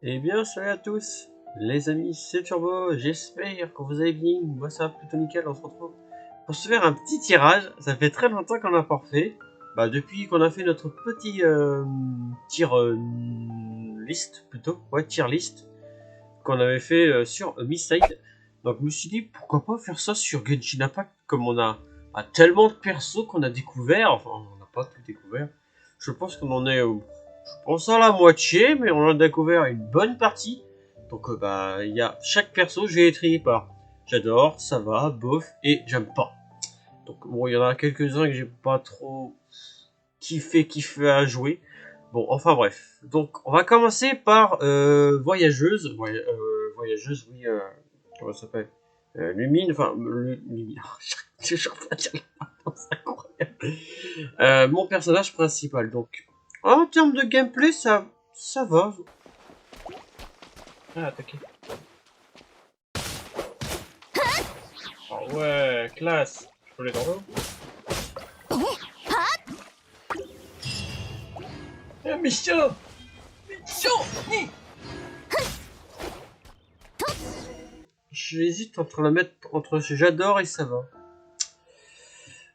Eh bien, salut à tous, les amis, c'est Turbo, j'espère que vous allez bien, moi ça va plutôt nickel, on se retrouve pour se faire un petit tirage, ça fait très longtemps qu'on n'a pas refait, depuis qu'on a fait notre petit list, plutôt, ouais, tier list, qu'on avait fait sur Misside, donc je me suis dit, pourquoi pas faire ça sur Genshin Impact, comme on a tellement de persos qu'on a découvert, enfin, on n'a pas tout découvert, je pense qu'on en est je pense à la moitié, mais on a découvert une bonne partie. Donc il y a chaque perso, je vais les trier par j'adore, ça va, bof et j'aime pas. Donc bon, il y en a quelques-uns que j'ai pas trop kiffé à jouer. Bon, enfin bref. Donc on va commencer par voyageuse. Voyageuse, oui, comment ça s'appelle Lumine, enfin, Lumine. Je suis en train de dire c'est incroyable. Mon personnage principal, donc. En termes de gameplay, ça va. Ah, attaqué. Oh ouais, classe. Je peux les dans l'eau. Mission. J'hésite entre la mettre entre j'adore et ça va.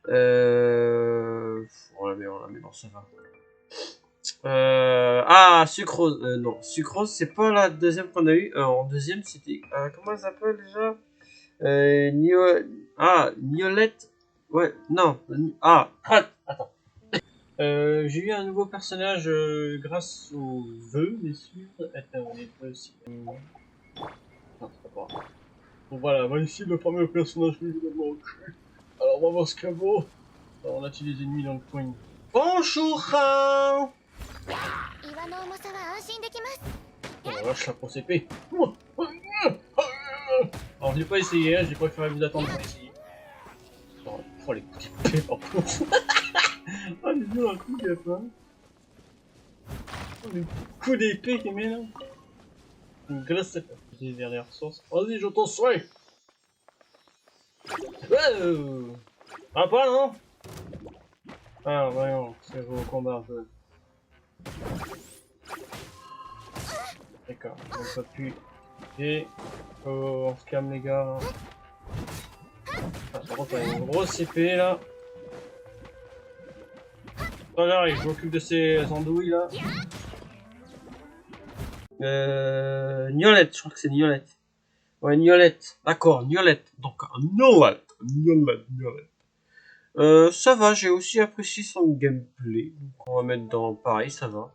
On la met dans ça va. Sucrose. Non, Sucrose, c'est pas la deuxième qu'on a eu. En deuxième, c'était. Comment elle s'appelle déjà Niolette. Ouais, non. Attends. J'ai eu un nouveau personnage grâce aux vœux, bien sûr. Attends, les vœux aussi. Non, c'est pas grave. Bon, voilà, ici le premier personnage que je vais manquer. Alors, on va voir ce qu'il vaut. Alors, on a tué des ennemis dans le coin. Bonjour, hein. Oh la vache, la grosse épée. Alors, j'ai pas essayé, hein, j'ai préféré vous attendre pour essayer. Oh, les coups d'épée, par contre. Oh, les deux, un coup d'épée. Oh, les coups d'épée qu'il met là. Une glace, c'est pas. J'ai derrière source. Vas-y, je t'en souhaite. Ah, pas non. Ah, voyons, c'est au combat un peu. D'accord, on peut plus. Et on se calme les gars. Ah, par contre, on a une grosse épée là. Voilà, je m'occupe de ces andouilles là. Niolette, je crois que c'est Niolette. Ouais, Niolette. D'accord, Niolette. Donc, Niolette. Ça va, j'ai aussi apprécié son gameplay. Donc, on va mettre dans pareil, ça va.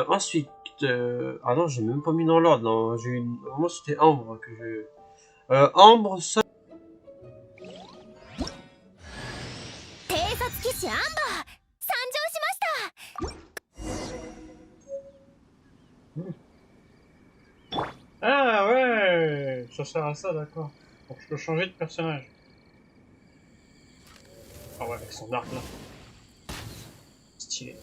Ensuite, ah non, j'ai même pas mis dans l'ordre. Non, j'ai une. Moi, c'était Ambre que je. Ambre, ça. Ah ouais, ça sert à ça, d'accord. Donc je peux changer de personnage. Ah ouais, avec son arc là. Stylé.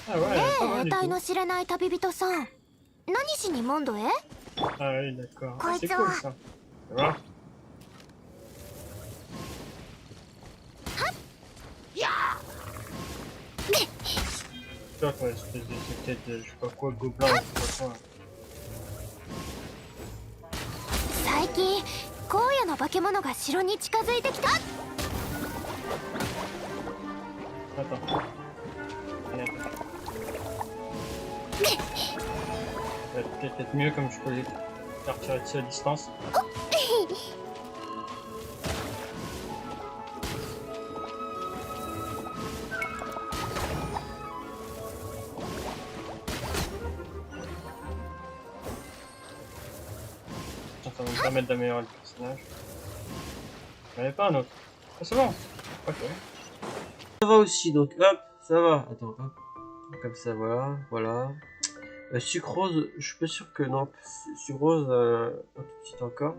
Ah ouais, pas mal du tout. Ah oui, d'accord. Ah, c'est cool ça. Tu vois. Toi, quoi, espèce de tête de, je sais pas quoi, gobelin, je sais pas quoi. Attends. Allez, attends. Ça va peut-être être mieux comme je peux les faire tirer dessus à distance. Ça va me permettre d'améliorer le personnage. J'en avais pas un autre. Ah, c'est bon. Ok. Ça va aussi, donc hop, ça va. Attends, hop. Comme ça, voilà. Sucrose, je suis pas sûr que non. Sucrose, un tout petit encore.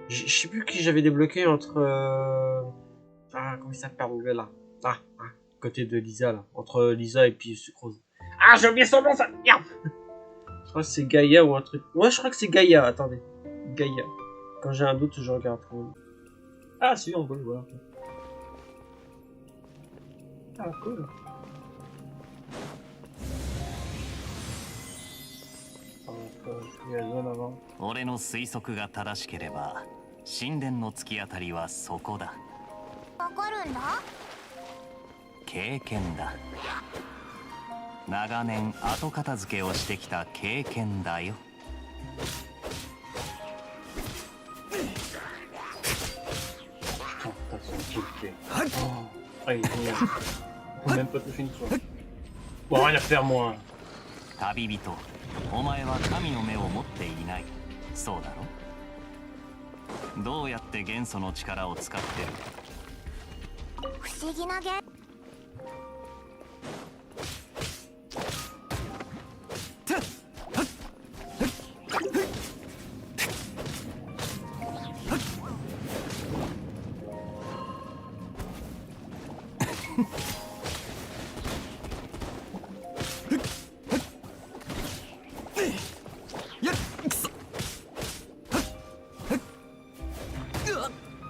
Je sais plus qui j'avais débloqué entre. Comment il s'appelle là côté de Lisa là. Entre Lisa et puis Sucrose. Ah, j'ai oublié son nom, ça merde. Je crois que c'est Gaïa ou un truc. Ouais, je crois que c'est Gaïa, attendez. Gaïa. Quand j'ai un doute, je regarde. Ah si, on peut le voir. Okay. Ah cool. Il y a la zone avant. 俺の推測が正しければ神殿の突き当たりはそこだ。わかるんだ。経験だ。長年後片付けをしてきた経験だよ。Ah, il est génial. Faut même pas toucher une fois. Bon, rien à faire, moi. 旅人、お前は神の目を持っていない。そうだろ。どうやって元素の力を使ってる？不思議なゲーム。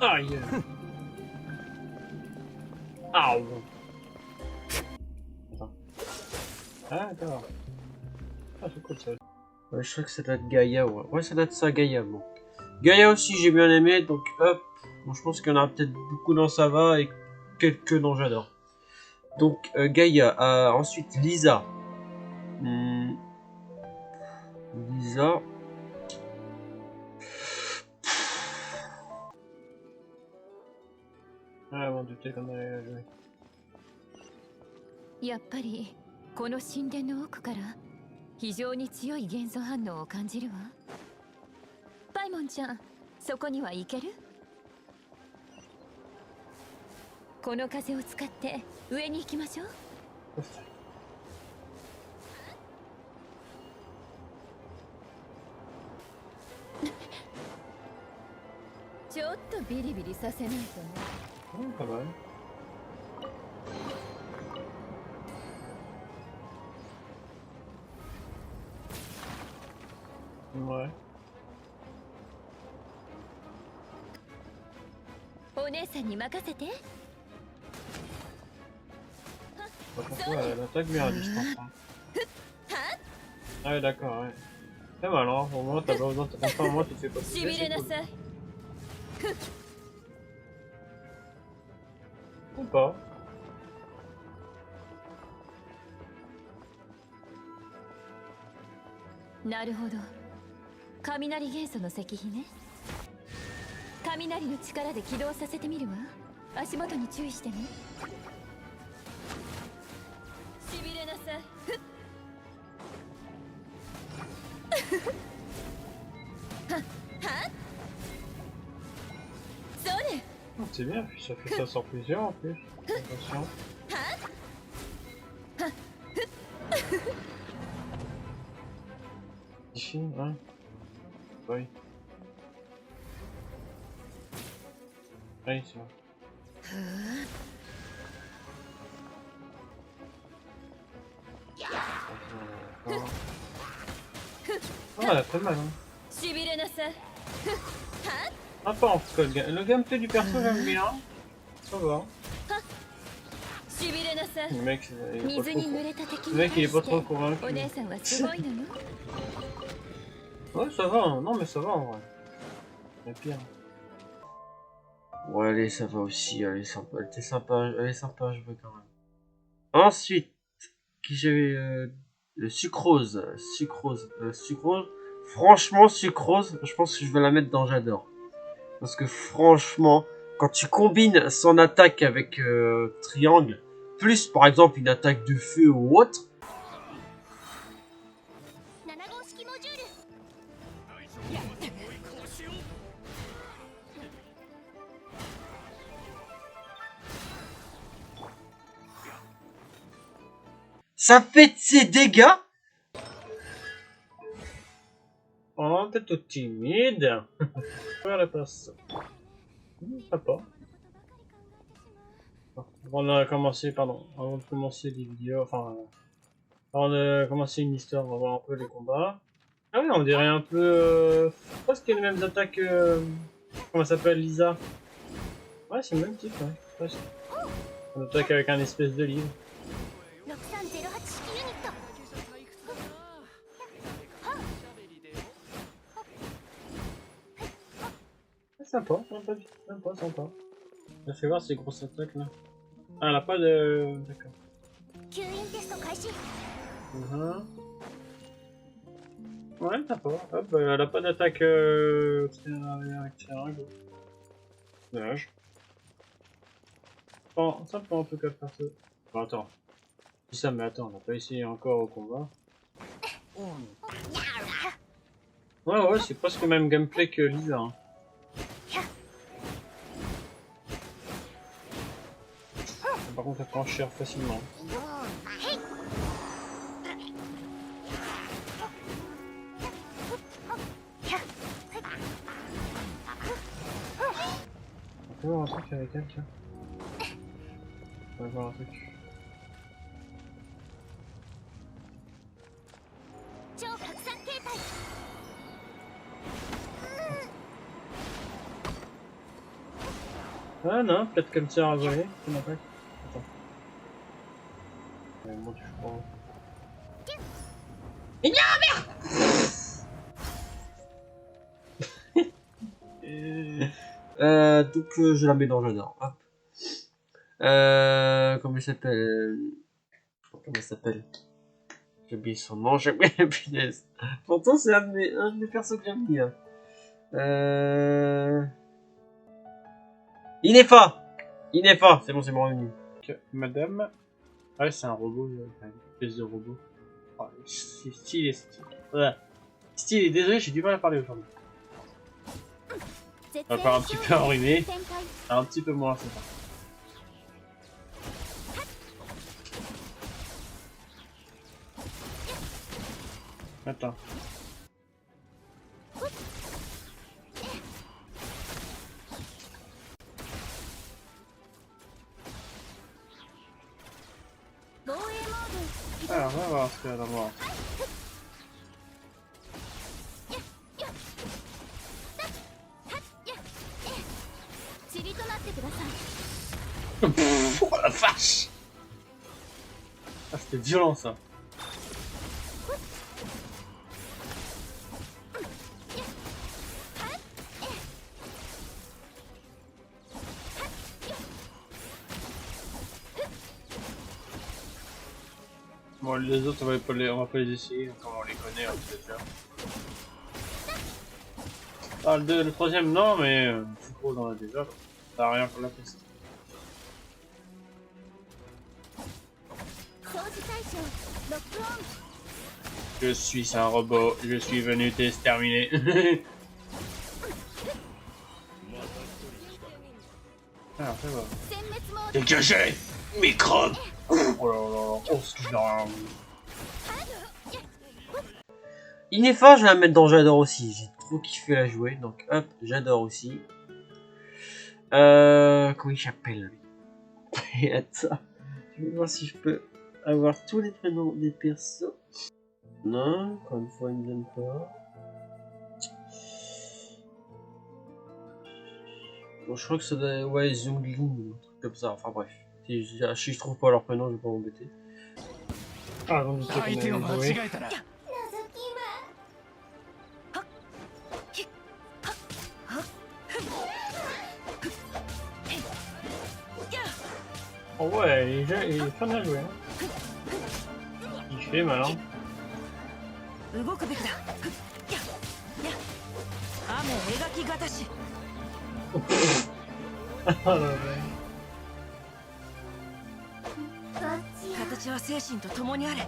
Aïe. Ah bon. Attends. Ah d'accord. Ah c'est cool ça. Ouais, je crois que ça doit être Gaïa, ouais. Ouais, ça doit être ça, Gaïa, bon. Gaïa aussi, j'ai bien aimé, donc hop. Bon, je pense qu'il y en a peut-être beaucoup dans Sava et quelques dont j'adore. Donc, Gaïa. Ensuite, Lisa. Lisa. Ah bon, douté qu'on allait la jouer. やっぱりこの神殿の奥から非常に強い元素反応を感じるわ。パイモンちゃん、そこには行ける？この風を使って上に行きましょう。ちょっとビリビリさせないとね。Pas mal. Ouais. お姉さんに任せて。Par contre, ouais, elle attaque bien à distance. Hein. Ah ouais, d'accord, ouais. C'est mal, hein. Au moins, t'as pas besoin de faire au moins, tu te fais pas toucher, しびれ c'est な cool. さい。 Ou pas. なるほど。雷元素の石碑ね。雷の力で起動させてみるわ。足元に注意してね。しびれなさい。はっはっ。それ。 Oh, c'est bien, puis ça fait ça sur plusieurs en plus. Attention. Ici, hein. Oui. Oui, c'est bon. Oh, elle a fait mal, hein. しびれなさい。 Ah, pas en tout cas, le gameplay du perso, j'aime bien. Ça va. しびれなさい。 Le mec, il est pas 水 trop, に濡れた敵 le に mec, il est 対 pas し trop て convaincu. お姉さんはすごいのよ。 Ouais, ça va, hein. Non, mais ça va en vrai. Il y a pire. Ouais, allez, ça va aussi, elle est sympa, elle est sympa à jouer quand même. Ensuite, qui j'ai le sucrose, sucrose. Franchement, sucrose, je pense que je vais la mettre dans j'adore. Parce que franchement, quand tu combines son attaque avec triangle, plus par exemple une attaque de feu ou autre, 7号式モジュール。 ça fait de ses dégâts. Oh, t'es tout timide. Faire la place. Sympa. On a commencé, pardon, avant de commencer les vidéos, enfin, avant de commencer une histoire, on va voir un peu les combats. Ah oui, on dirait un peu, presque les mêmes attaques, comment ça s'appelle, Lisa? Ouais, c'est le même type, ouais. Presque. On attaque avec un espèce de livre. 6308式ユニット Sympa, sympa. Je vais voir ces grosses attaques là. Ah, elle a pas de. D'accord. 吸引テスト開始 Ouais, sympa. Hop, elle a pas d'attaque avec terrain, gauche. Dommage. Bon, sympa en tout cas le perso. Bon, attends. Je dis ça, mais attends, on n'a pas essayé encore au combat. Ouais, c'est presque le même gameplay que Lisa. Hein. Par contre, elle prend cher facilement. On peut voir un truc avec elle, tiens. On va voir un truc. 超拡散形態 Ah non, peut-être comme ça à voler, c'est attaque. Attends. Moi, tu crois. Donc je la mets dans Jador. Hop. Comment il s'appelle? Comment il s'appelle? J'ai oublié son nom, j'ai oublié la punaise. Pourtant c'est un de mes persos que j'aime bien. Inefa, c'est bon, c'est mon revenu. Ok, madame. Ouais, c'est un robot, une espèce de robot. Oh, c'est stylé, ouais. Stylé, désolé, j'ai du mal à parler aujourd'hui. On va faire un petit peu enrhumé, 展開 un petit peu moins sympa. Attends. Alors, on va voir ce qu'il y a d'abord. 塵となってください Oh la vache! Ah, c'était violent ça. Bon, les autres, on va pas les essayer, comme on les connaît, on sait déjà. Ah, le troisième, non, mais c'est trop dans la déjà, ça a rien pour la piste. 掃除対象ロックオン Je suis un robot, je suis venu t'exterminer. Ah, ça va. 殲滅モード Dégagez, microbe! Oh là là, oh, ce que je leur Inefa, je vais la mettre dans Jador aussi. J'ai trop kiffé la jouer, donc hop, Jador aussi. Comment il s'appelle lui? Attends, je vais voir si je peux avoir tous les prénoms des persos. Non, encore une fois, il me donne pas. Bon, je crois que ça doit être, ouais, Zhongli ou un truc comme ça, enfin bref. Si je trouve pas leur prénom, je vais pas m'embêter. Ah, donc je sais qu'on avait joué. 覗き魔 Oh ouais, il est fun à jouer. Hein. Il fait malin. 動くべきだ雨描きがたし Oh là là. こっちや形は精神と共にあれ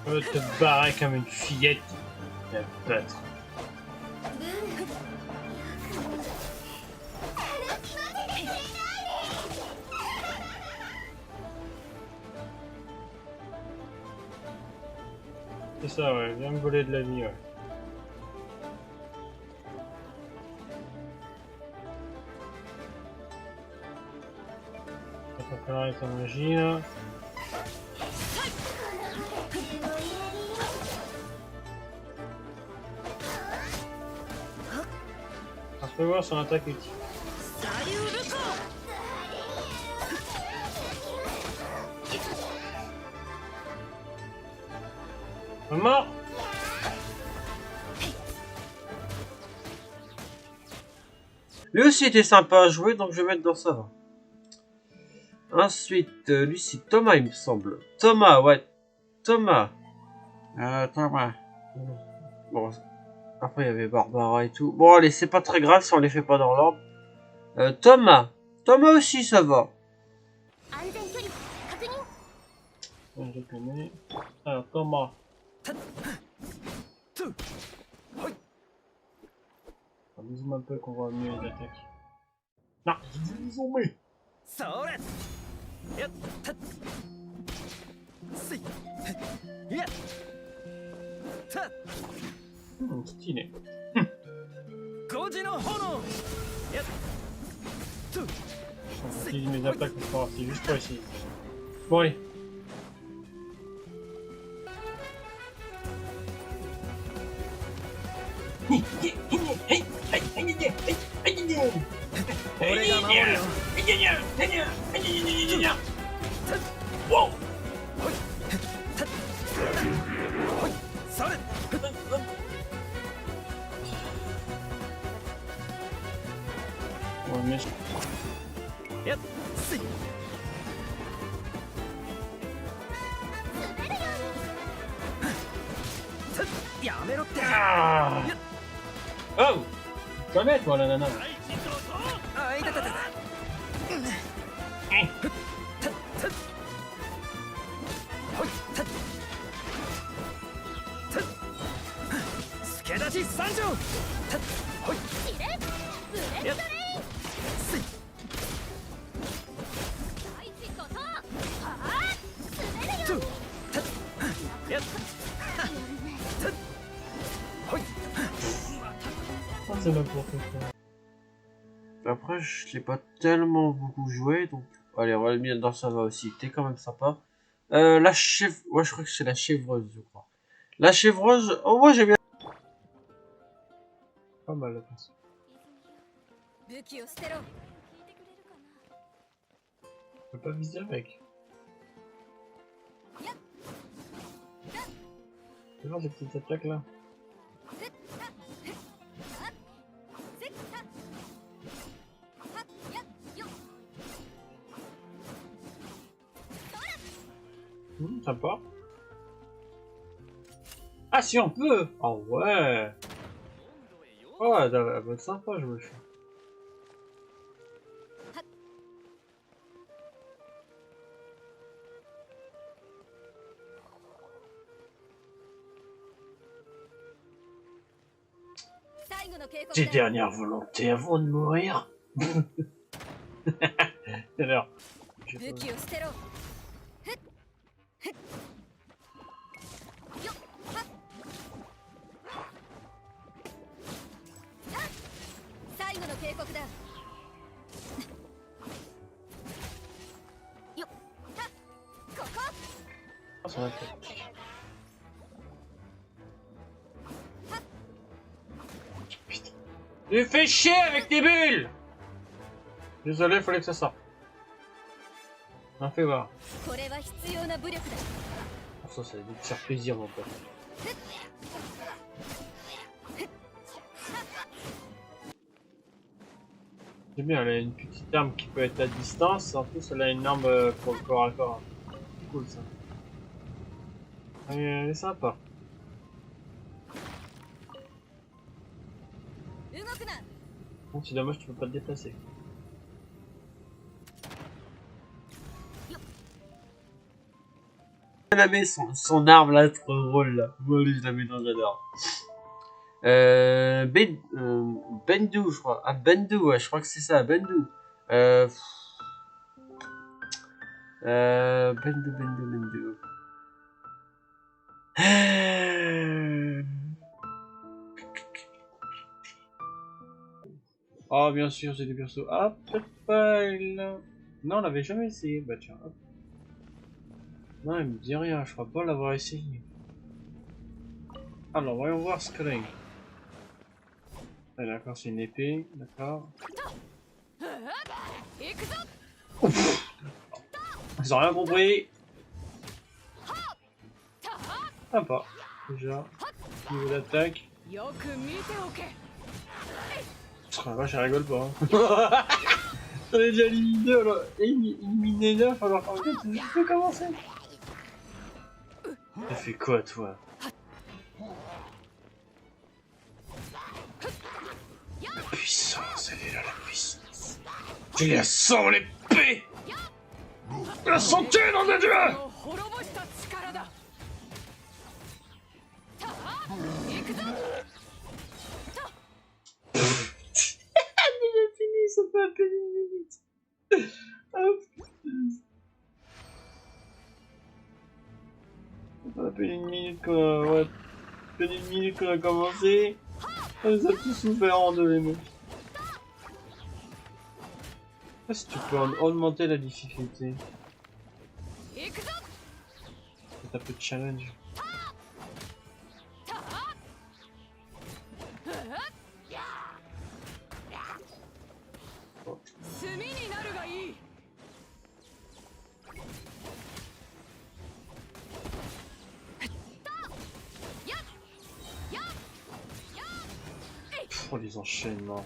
On va te barrer comme une fillette. La battre. C'est ça, ouais, viens me voler de la vie, ouais. Ça va préparer ta magie là. Je vais voir son attaque ultime. Mort. Lui aussi était sympa à jouer, donc je vais mettre dans ça va. Ensuite, lui c'est Thomas, il me semble. Thomas, ouais. Thomas. Thomas. Bon, après il y avait Barbara et tout. Bon, allez, c'est pas très grave si on les fait pas dans l'ordre. Thomas. Thomas aussi, ça va. Ouais, je connais. Alors, Thomas. On zoome un peu qu'on voit mieux les attaques. Non, je zoomé. Stylé. J'utilise mes attaques pour savoir, c'est juste pour essayer. Bon allez. Ouais, mais je... Ah oh, tu vas mettre toi la nana. C'est n'importe quoi. Après, je l'ai pas tellement beaucoup joué, donc... Allez, on va le mettre dans ça va aussi. T'es quand même sympa. La chèvre... Ouais, je crois que c'est la chèvreuse, je crois. La chèvreuse... Oh, moi, j'ai bien... Pas mal la place. Je peux pas viser avec. C'est genre des petites attaques là. Sympa. Ah si on peut. Oh ouais. Oh elle va être sympa jouer. Tes dernières volontés avant de mourir. Alors. Putain. Tu fais chier avec tes bulles. Désolé, fallait que ça sorte. On fait voir. Ça, ça va te faire plaisir mon pote. C'est bien, elle a une petite arme qui peut être à distance, en plus elle a une arme pour le corps à corps. C'est cool ça. Elle est sympa. Bon, c'est dommage, tu peux pas te déplacer. Elle a mis son arme là, trop drôle là. Moi, lui, je la mets dans j'adore. Bendu, je crois. Ah, Bendu, ouais, je crois que c'est ça, Bendu. Bendu. Oh, bien sûr, j'ai des persos. Ah, peut-être pas elle. Non, on l'avait jamais essayé. Bah, tiens, hop. Non, il me dit rien, je crois pas l'avoir essayé. Alors, voyons voir ce que là. Ah, d'accord, c'est une épée, d'accord. Ils ont rien compris. Sympa, déjà. Niveau d'attaque. Ah, vache, elle rigole pas. Hein. On est déjà éliminé, alors... éliminé 9 alors qu'en fait, c'est juste fait commencer. T'as fait quoi, toi? La puissance, elle est là, la puissance. Tu la sens, l'épée! La santé, nom de Dieu! Déjà fini, ça fait à peine une minute. Hop. Ça fait à peine une minute qu'on a... Ouais, à peine une minute qu'on a commencé. On a tout souffert en deux, les mecs. Ah, si tu peux augmenter la difficulté. C'est un peu de challenge. Oh. Oh, les enchaînements.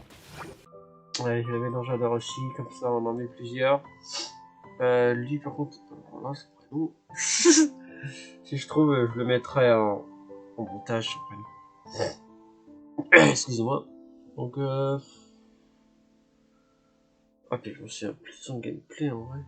Ouais, je le mets dans Jadar aussi, comme ça on en met plusieurs. Lui par contre, là c'est très beau. Si je trouve, je le mettrai en montage. Excusez-moi. Donc ok, je me souviens plus de son gameplay en vrai.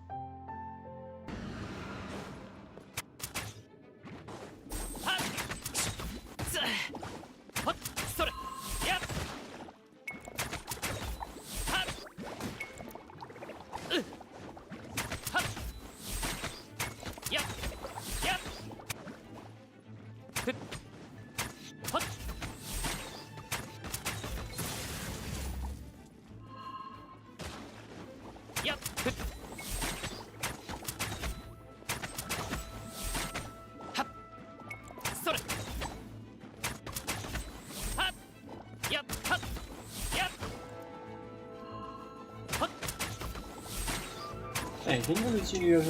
Eh, il est bien le petit nuage.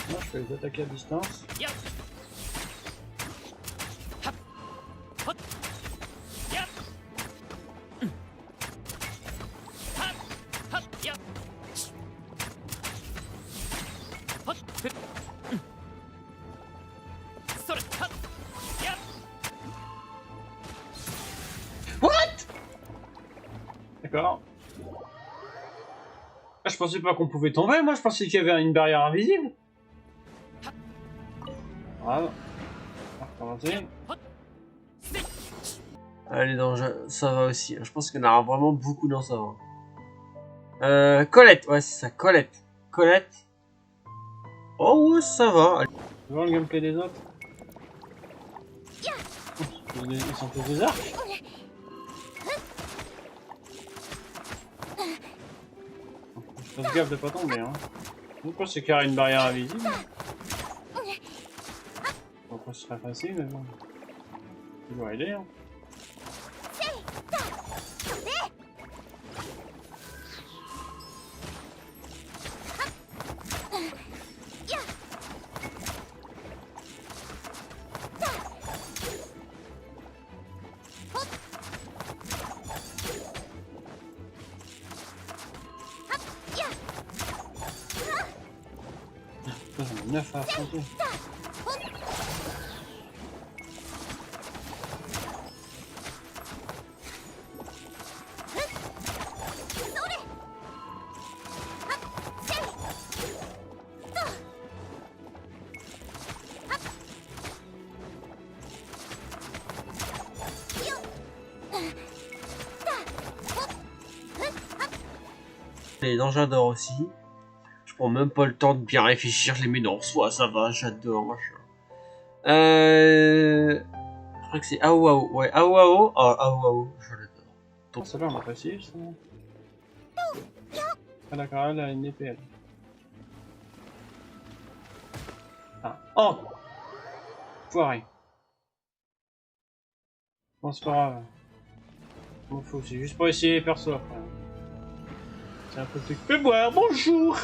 Moi, je peux les attaquer à distance. D'accord. Ah, je pensais pas qu'on pouvait tomber, moi je pensais qu'il y avait une barrière invisible. Voilà. On va recommencer. Allez, dans ça va aussi. Je pense qu'il y en aura vraiment beaucoup dans ça va. Colette, ouais c'est ça, Colette. Colette. Oh ouais, ça va. Tu vois le gameplay des autres? Ils sont tous des arcs. Je fasse gaffe de pas tomber, hein. Pourquoi c'est carré une barrière invisible? Pourquoi ce serait facile, mais bon. Il doit aider, hein. J'en ai 9 à affronter. Et dans j'adore aussi. Je prends même pas le temps de bien réfléchir, je les mets dans soi, ça va, j'adore, machin. Je crois que c'est Aouao. Ouais, Aouao. Ah, Aouao, je l'adore. Donc celle-là on a passé justement. Ah d'accord, elle a une épée elle. Ah. Oh Foiré. Bon, c'est pas grave. Bon, faut, c'est juste pour essayer les persos après. C'est un peu truc. Fais boire, bonjour!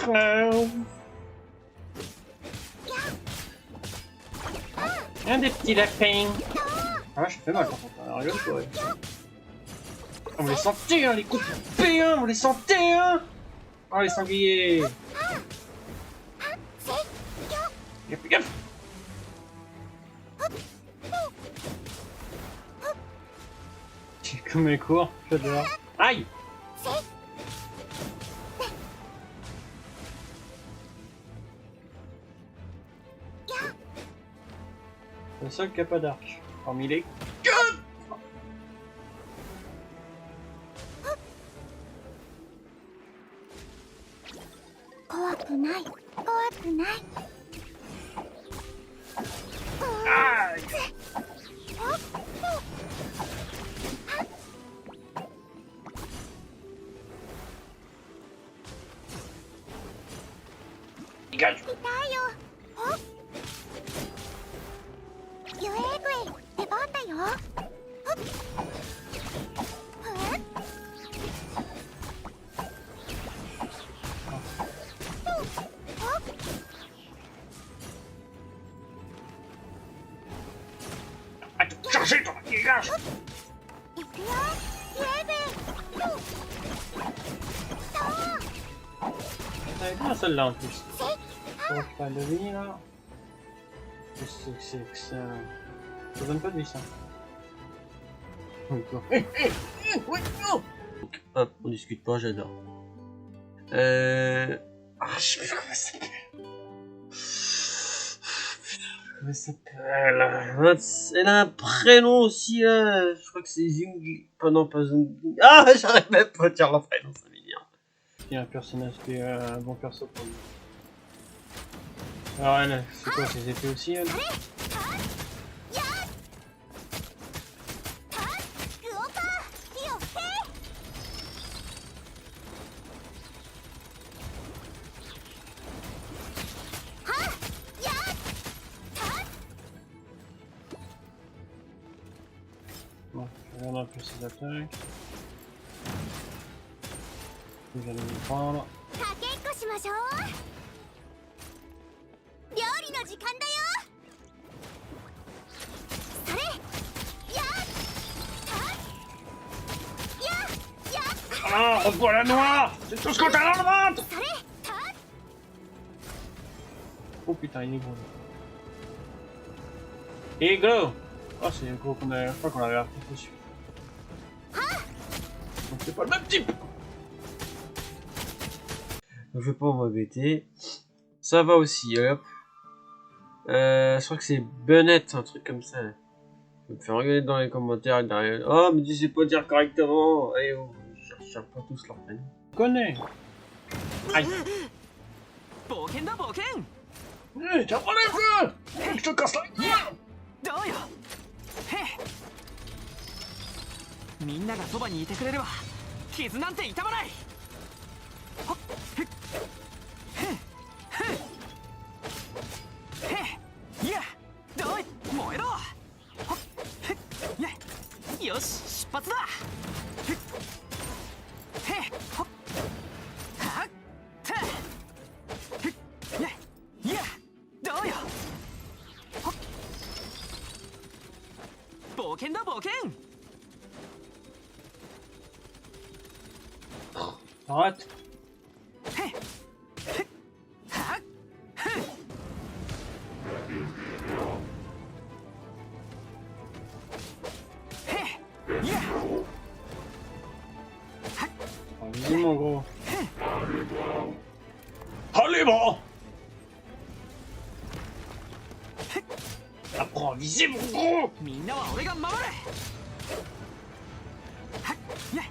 Un des petits lapins! Ah, ouais, je fais mal par contre, on rigole pas, ouais. On les sentait, hein, les coups de P1, on les sentait, hein! Oh, les sangliers! Gaffe, gaffe! Comme les cours, j'adore. Aïe! C'est le seul qui a pas d'arc. Parmi les... Aïe! Dégage! Arrête de charger, toi! Dégage! Ça va être bien celle-là en plus. Oh, pas de vie là. Qu'est-ce que c'est que ça? Ça donne pas de vie ça. Encore. Hop, on discute pas, j'adore. Ah, je sais plus comment ça s'appelle. Comment ça s'appelle? Elle a un prénom aussi, là. Je crois que c'est Zung. Pas non, pas Zung. Ah, j'arrive même pas à dire leur prénom, ça m'énerve. Il y a un personnage qui est un bon perso pour lui. Alors elle, c'est quoi ses effets aussi elle? Bon, je regarde un peu ses attaques. Vous allez me prendre. Ah, revois la noire! C'est tout ce qu'on t'a dans le ventre! Oh putain, il est gros. Il est gros! Oh, c'est le gros qu'on a, je crois qu'on avait appris dessus. Donc c'est pas le même type! Donc, je vais pas m'embêter. Ça va aussi, hop. Je crois que c'est Bennett, un truc comme ça. Je vais me faire regarder dans les commentaires derrière. Oh, mais tu sais pas dire correctement. Allez, oh, je cherche pas tous leur peine. Je connais! Aïe! Hé, tiens pas les feux! Faut que je te casse la gueule! どうよへえみんながそばにいてくれれば傷なんて痛まないほっへっへっへっへっいやどうい燃えろほっへっやよし出発だへっへっほっはっはっへっやいやどうよほっ冒険だ冒険 Arrête! Oh, vas-y mon gros! Allez bon! Apprends à viser mon gros! みんなは俺が守るはっや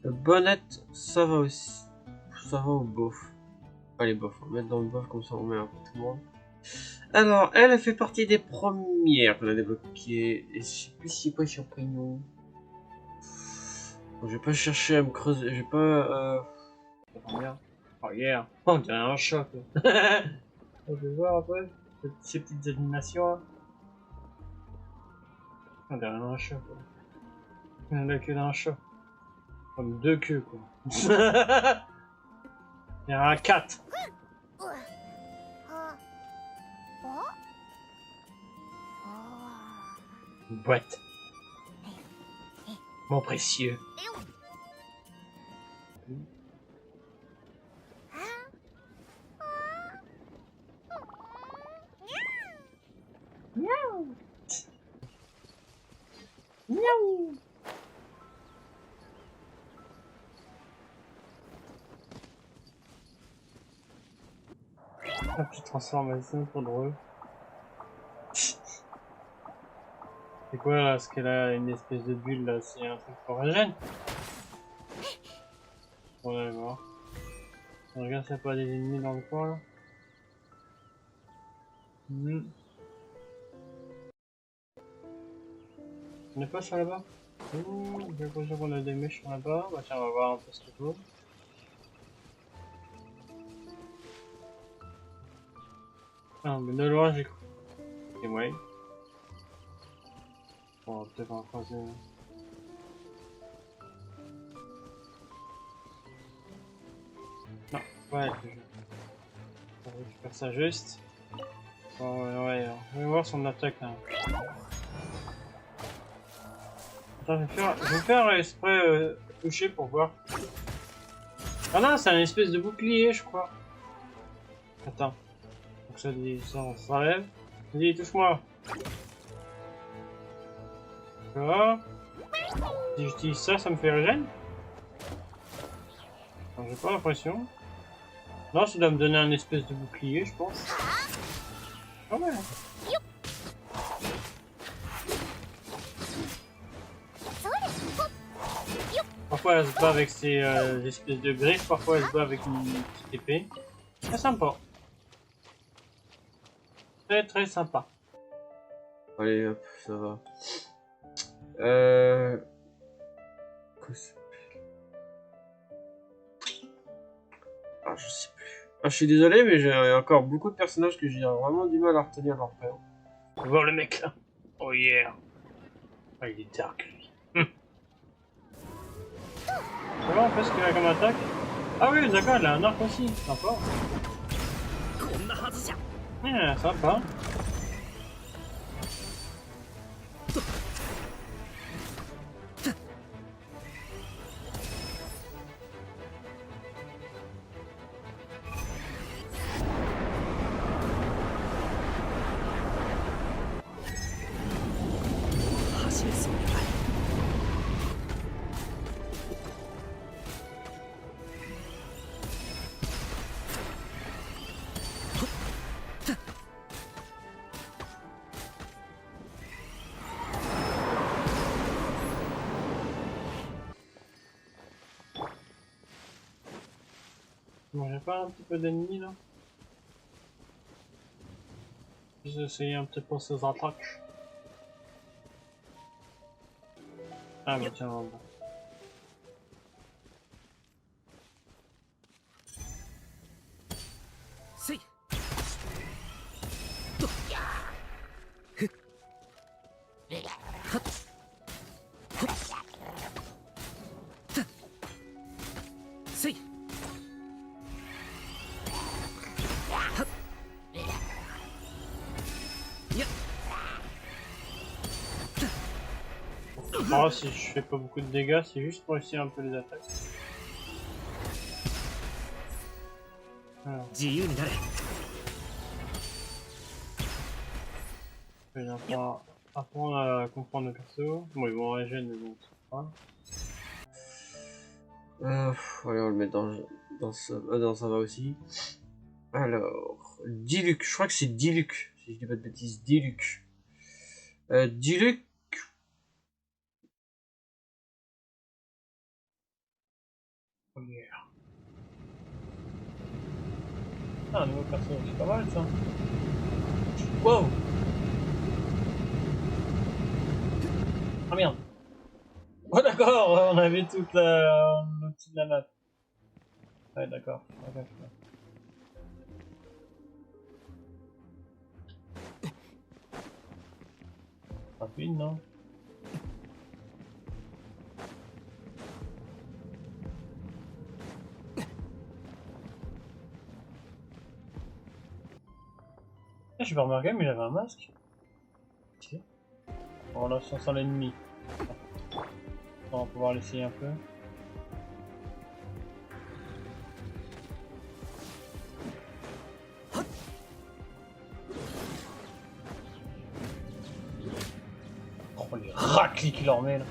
Le Bonnette, ça va aussi. Ça va au bof. Allez, bof, on va mettre dans le bof comme ça on met un peu tout le monde. Alors, elle fait partie des premières qu'on a débloquées. Et je sais plus si c'est pas champignon. Bon, je vais pas chercher à me creuser. Je vais pas. Ça sent bien. Oh yeah. Oh, on dirait un chat quoi. On peut voir un peu ces petites animations là. On dirait un chat quoi. On a la queue d'un chat. Comme deux queues quoi. Il y a un 4. Une boîte. Mon précieux. La petite transformation trop drôle. C'est quoi là? Est-ce qu'elle a une espèce de bulle là? C'est un truc foragène? On va voir. On regarde s'il n'y a pas des ennemis dans le coin là. On n'est pas sur là-bas? J'ai l'impression qu'on a des méchants là-bas. Bah tiens, on va voir un peu ce qu'il faut. Ah, mais de loin j'ai cru. Et ouais. On va peut-être en croiser. Non, ouais, on récupère ça juste. Bon, ouais, on va voir son attaque là. Attends, je vais faire exprès toucher pour voir. Ah non, c'est un espèce de bouclier, je crois. Attends. Donc ça dit, ça on s'enlève. Vas-y, touche-moi. D'accord. Si j'utilise ça, ça me fait régène. J'ai pas l'impression. Non, ça doit me donner un espèce de bouclier, je pense. Ah ouais. Parfois elle se bat avec ses espèces de griffes, parfois elle se bat avec une petite épée. C'est sympa. Très très sympa. Allez, hop, ça va. Quoi ça s'appelle? Ah, je sais plus. Ah, je suis désolé, mais j'ai encore beaucoup de personnages que j'ai vraiment du mal à retenir leur prénom. On va voir le mec là. Oh yeah. Ah, il est dark lui. Ça va, on fait ce qu'il a comme attaque? Ah oui, d'accord, il a un arc aussi. Sympa. Yeah, sympa. Bon, j'ai pas un petit peu d'ennemis là? Je vais essayer un petit peu ces attaques. Ah bah tiens, on va. Moi, si je fais pas beaucoup de dégâts, c'est juste pour essayer un peu les attaques. Alors. Je vais apprendre à comprendre le perso. Bon, ils vont régénérer, mais bon, c'est pas. Allez, on le met dans ça va aussi. Alors, Diluc, je crois que c'est Diluc, si je dis pas de bêtises, Diluc. Diluc. Oh yeah. Ah, un nouveau perso, c'est pas mal ça. Wow! Ah merde! Oh d'accord, on avait toute la petite la map. Ouais, d'accord. Rapide, non? Ah, j'ai pas remarqué, mais il avait un masque. Ok. Bon, là, sans l'ennemi. On va pouvoir l'essayer un peu. Oh, les raclis qu'il leur met là.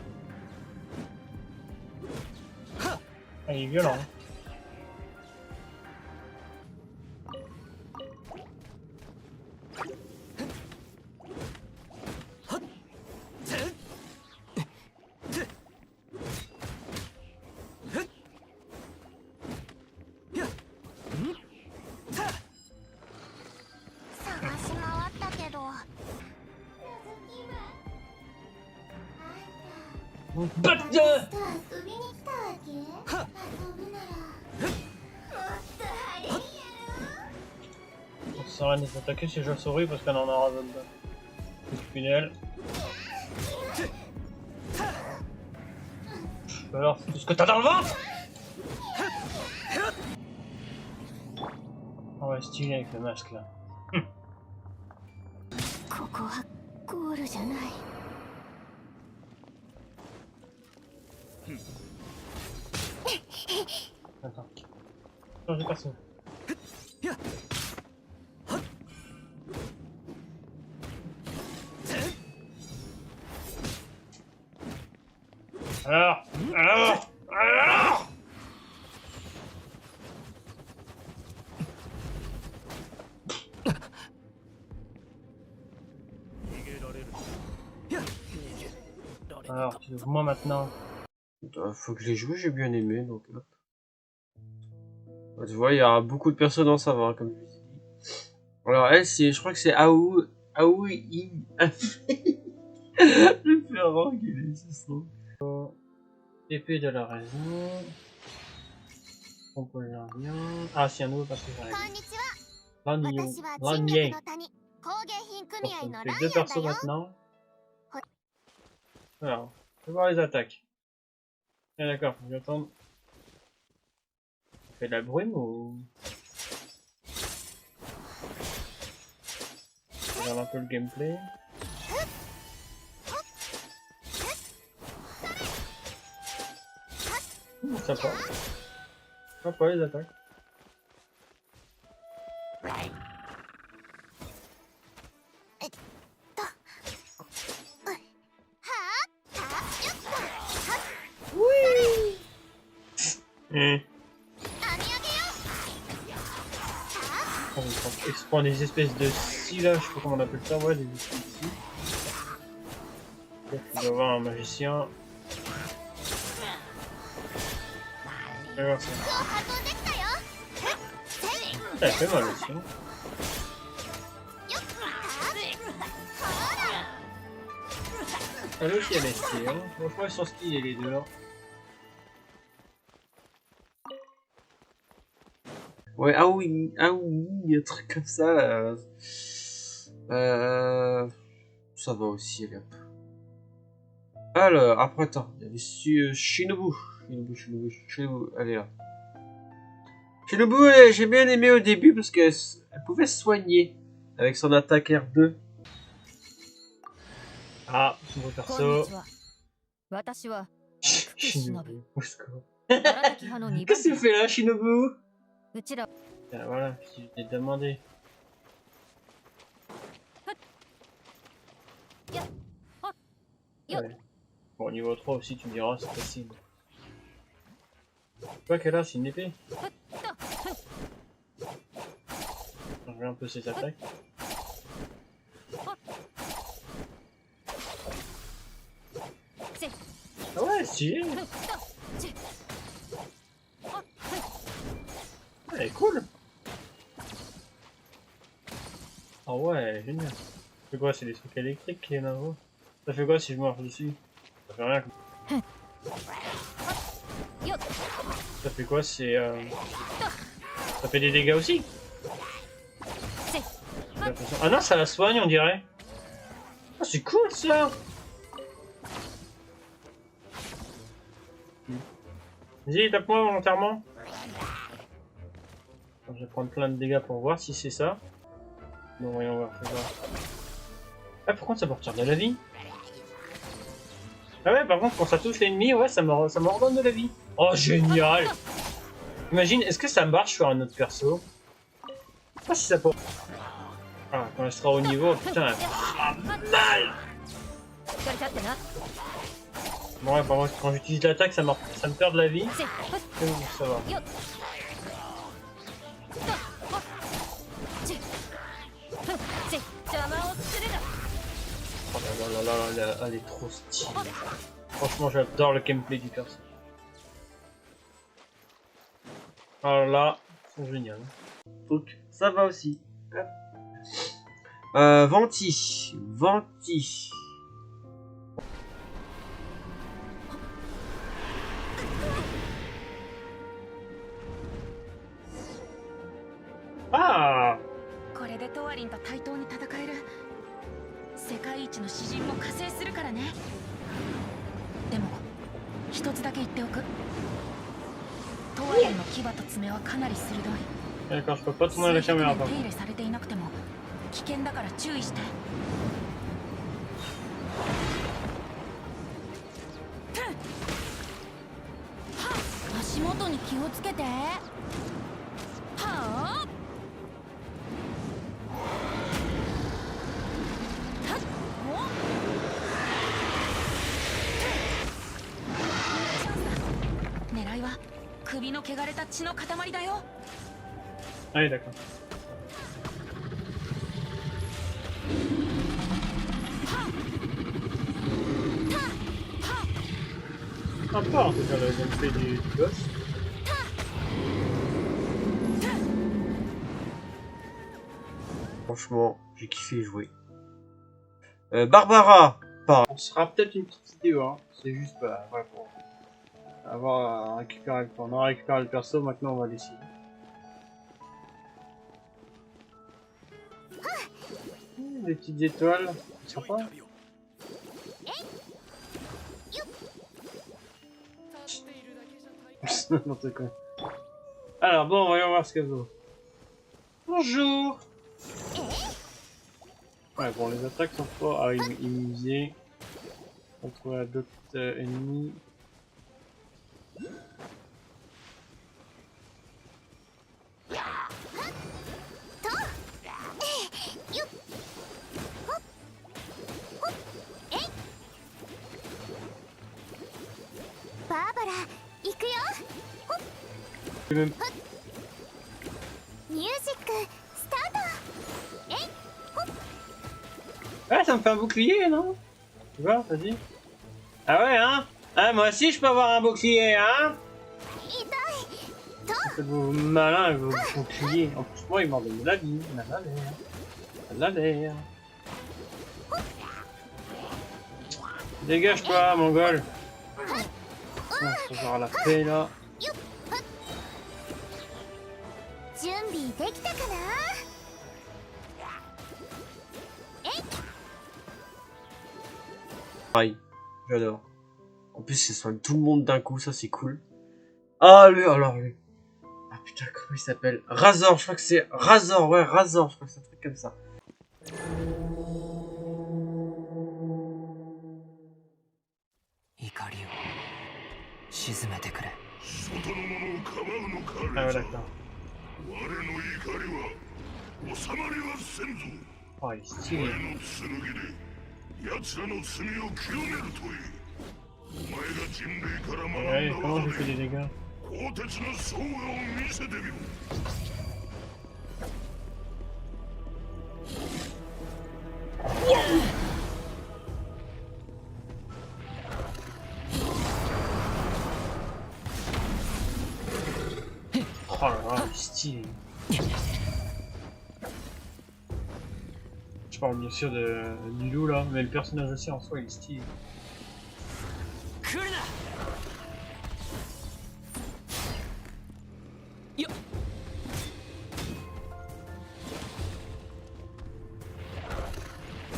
Ah, il est violent. Hein. On sert à nous attaquer si je souris parce qu'on en aura besoin. Tunnel. Alors, c'est tout ce que t'as dans le ventre. On va stylé avec le masque là. Attends. Changer personne. Alors. Alors, tu ouvres moi maintenant. Faut que je l'ai joué, j'ai bien aimé, donc hop. Tu vois, il y a beaucoup de personnes, ça va, comme je vous ai dit. Alors elle, je crois que c'est Aoi. Je vais faire engueuler, c'est ça. Épée de la raison. On peut rien. Ah, c'est un nouveau passage. Lanien. Bon, ça me fait 2 persos maintenant. Alors, je vais voir les attaques. Ah, d'accord, je vais attendre. On fait de la brume ou. Je regarde un peu le gameplay. Sympa. Sympa les attaques. Il se prend des espèces de scie là, je sais pas comment on appelle ça, ouais, des espèces de scie. Il doit y avoir un magicien. Je vais voir ça. Ça fait mal aussi. Hein. Elle aussi elle est stylée, hein. Franchement ils sont stylés les deux là. Ouais, ah oui, un truc comme ça, là. Ça va aussi, allez hop. Alors, après, attends, il y avait Shinobu. Shinobu, elle est là. Shinobu, j'ai bien aimé au début parce qu'elle pouvait se soigner avec son attaque R2. Ah, nouveau perso. Shinobu. Au secours. Qu'est-ce que tu fais là, Shinobu? Ah, voilà, si je t'ai demandé. Ouais. Bon, niveau 3 aussi, tu me diras, c'est facile. Quoi qu'elle a, c'est une épée. Je regarde un peu ses attaques. Ah ouais, stylé. Elle est cool. Ah ouais, génial. C'est quoi, c'est des trucs électriques qui est là-haut? Ça fait quoi si je marche dessus? Ça fait rien. Ça fait quoi? C'est ça fait des dégâts aussi? Ah non, ça la soigne on dirait. Ah, c'est cool ça. Vas-y, tape-moi volontairement. Je vais prendre plein de dégâts pour voir si c'est ça. Non, voyons voir, fais voir. Ah, par contre, ça peut retirer de la vie. Ah ouais, par contre, quand ça touche l'ennemi, ouais, ça me redonne de la vie. Oh, génial! Imagine, est-ce que ça marche sur un autre perso? Je sais pas si ça peut... Ah, quand elle sera au niveau, putain, elle fera mal! Bon, ouais, par contre, quand j'utilise l'attaque, ça me perd de la vie. Ça va. Oh là là là là, elle est trop stylée. Franchement, j'adore le gameplay du perso. Oh là là, ils sont géniaux. Donc, ça va aussi. Venti. Venti. Ah! これでトワリンと対等に戦える。世界一の詩人も加勢するからね。でも一つだけ言っておく。トワリンの牙と爪はかなり鋭い。 D'accord, je peux pas tourner la caméra. 手入れされていなくても危険だから注意して。足元に気をつけて。はあ。 狙いは首の汚れた血の塊だよ。 Ah oui, d'accord. Sympa en tout cas le gameplay du boss. Franchement, j'ai kiffé jouer. Barbara. On se fera peut-être une petite vidéo, hein. C'est juste bah, ouais, pour avoir récupéré le on a récupéré le perso, maintenant on va l'essayer. Des petites étoiles, c'est sympa. N'importe quoi. Alors bon, voyons voir ce qu'elle vaut. Bonjour. Ouais, bon, les attaques sont fortes. Ah, immunisé. Contre d'autres ennemis. Barbara, 行くよ。 Même... ミュージックスタート。 Ah, ça me fait un bouclier, non? Tu vois, vas-y. Ah ouais, hein? Ah, moi aussi, je peux avoir un bouclier, hein? Vous malin avec vos boucliers. En plus, moi, il m'en donne de la vie. Il a de l'air. Il a de l'air. Dégage-toi, mongol. Ah, je vais avoir la paix, là. 準備できたかな。 Pareil, j'adore. En plus, ça soigne tout le monde d'un coup, ça c'est cool. Ah, lui, alors lui. Ah putain, comment il s'appelle? Razor, je crois que c'est Razor, ouais, Razor, je crois que c'est un truc comme ça. Ah ouais, d'accord. Oh, il est stylé. Ouais, comment j'ai fait des dégâts? Oh là là, stylé. Je parle bien sûr du loup là, mais le personnage aussi en soi il est stylé. よっ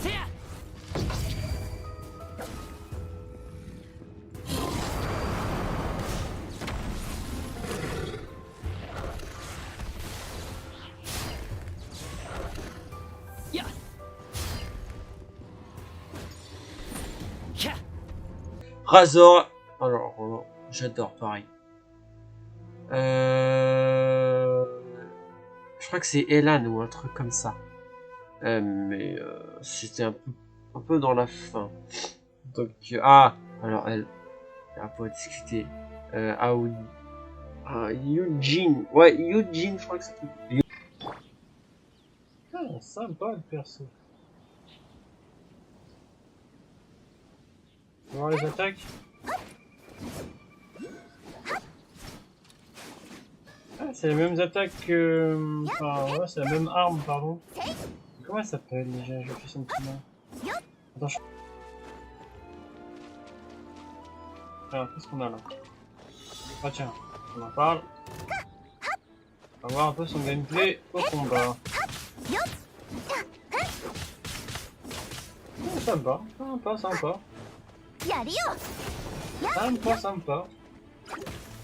せややっひゃ Razor. Alors, j'adore, pareil. Je crois que c'est Elan ou un truc comme ça. Mais c'était un peu dans la fin. Donc, alors elle a pas discuté. Eugene. Ouais, Eugene, je crois que c'est tout. Ah, sympa le perso. On va voir les attaques. Ah, c'est les mêmes attaques que... Enfin, ouais, c'est la même arme, pardon. Comment elle s'appelle déjà? Je fais son petit nom. Attends, alors, qu'est-ce qu'on a là? Ah tiens, on en parle. On va voir un peu son gameplay au combat. Oh, sympa, sympa. やるよ Sympa.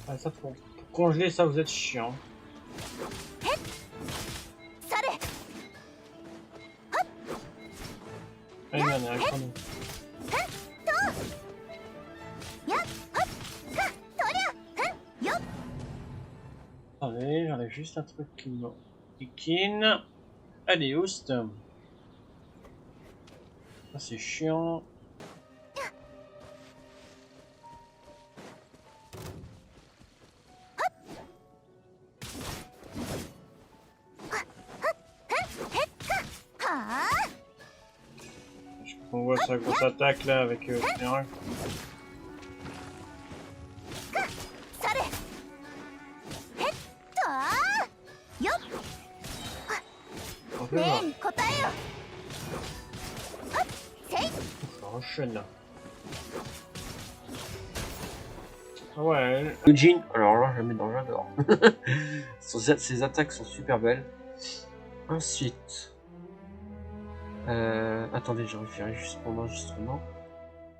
Ah, ça pour congeler ça, vous êtes chiant. それ Allez, viens, avec nous. やっはっはっとりゃよっ Allez, j'enlève juste un truc qui me piquine. Allez, oust. Ça c'est chiant. On voit sa grosse attaque là avec Terrain. それへっとよっ On peut ね voir. えに答えよはっせい Ça enchaîne là. Ah ouais, Eugene, alors là, je la mets dans j'adore. Ses attaques sont super belles. Ensuite. Attendez, j'ai référé juste pour l'enregistrement.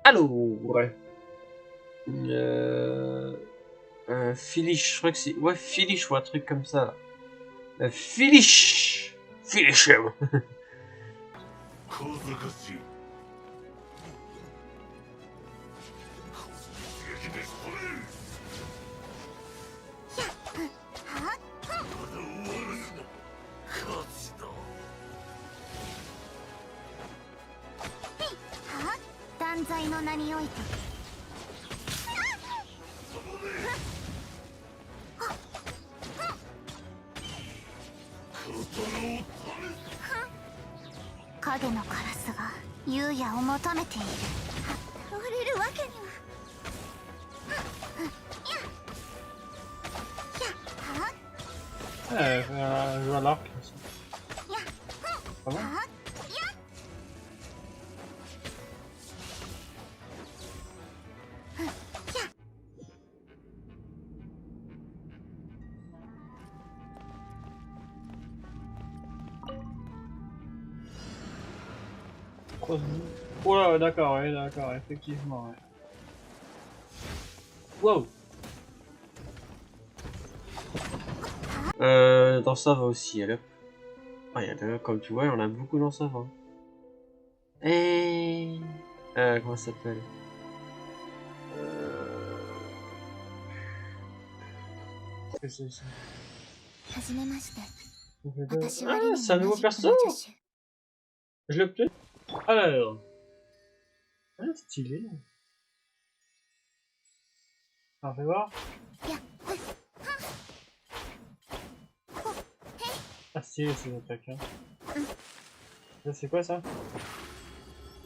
Alors. Filish, je crois que c'est. Ouais, Filish ou un truc comme ça. Filish! Filish! 小賢しい激でこれはっまだ終わらぬ勝ちだはっ断罪の名において影のカラスが優也を求めている倒れるわけにはje joue à l'arc. Pas bon? Oh là, d'accord, ouais, d'accord, effectivement, ouais. Wow! Dans ça va aussi, elle. Ah, comme tu vois, on a beaucoup dans ça va. Et. Comment ça s'appelle? Qu'est-ce que c'est ça? はじめまして Ah, c'est un nouveau perso! Je l'ai obtenu? Alors. Ah, stylé. Alors, fais voir. Ah, stylé ces attaques. Hein. Ça, c'est quoi ça?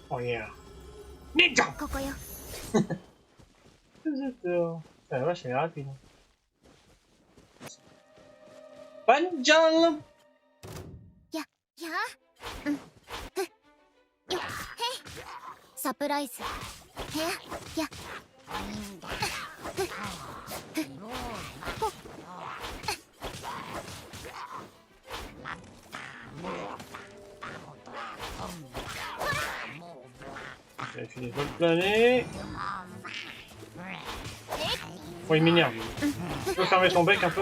Oh yeah! Ninja! ここよ J'adore! Ah, la vache, elle est rapide. Banjal! やうんよへサプライズへや Il veut planer. Oh, il m'énerve. Tu peux fermer ton bec un peu?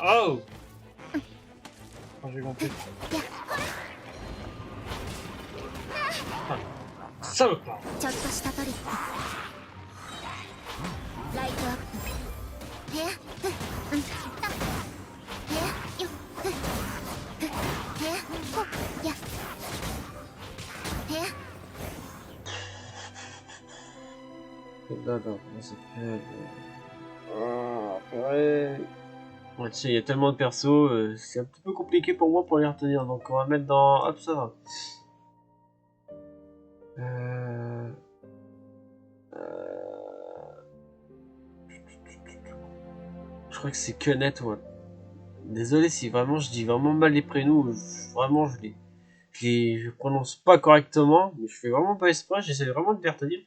Oh! Oh, j'ai compris. Ah, salopard! ちょっとしたトリック。ライトアップ。へや、ふっ、うん、た。へや、よ、ふっ、ふっ、へや、ほっ、や。へや。 D'accord, c'est ouais. Ouais, tu sais, il y a tellement de persos, c'est un petit peu compliqué pour moi pour les retenir, donc on va mettre dans... Hop, ça va. Je crois que c'est que net, ouais. Désolé si vraiment je dis vraiment mal les prénoms, vraiment je prononce pas correctement, mais je fais vraiment pas exprès, j'essaie vraiment de les retenir.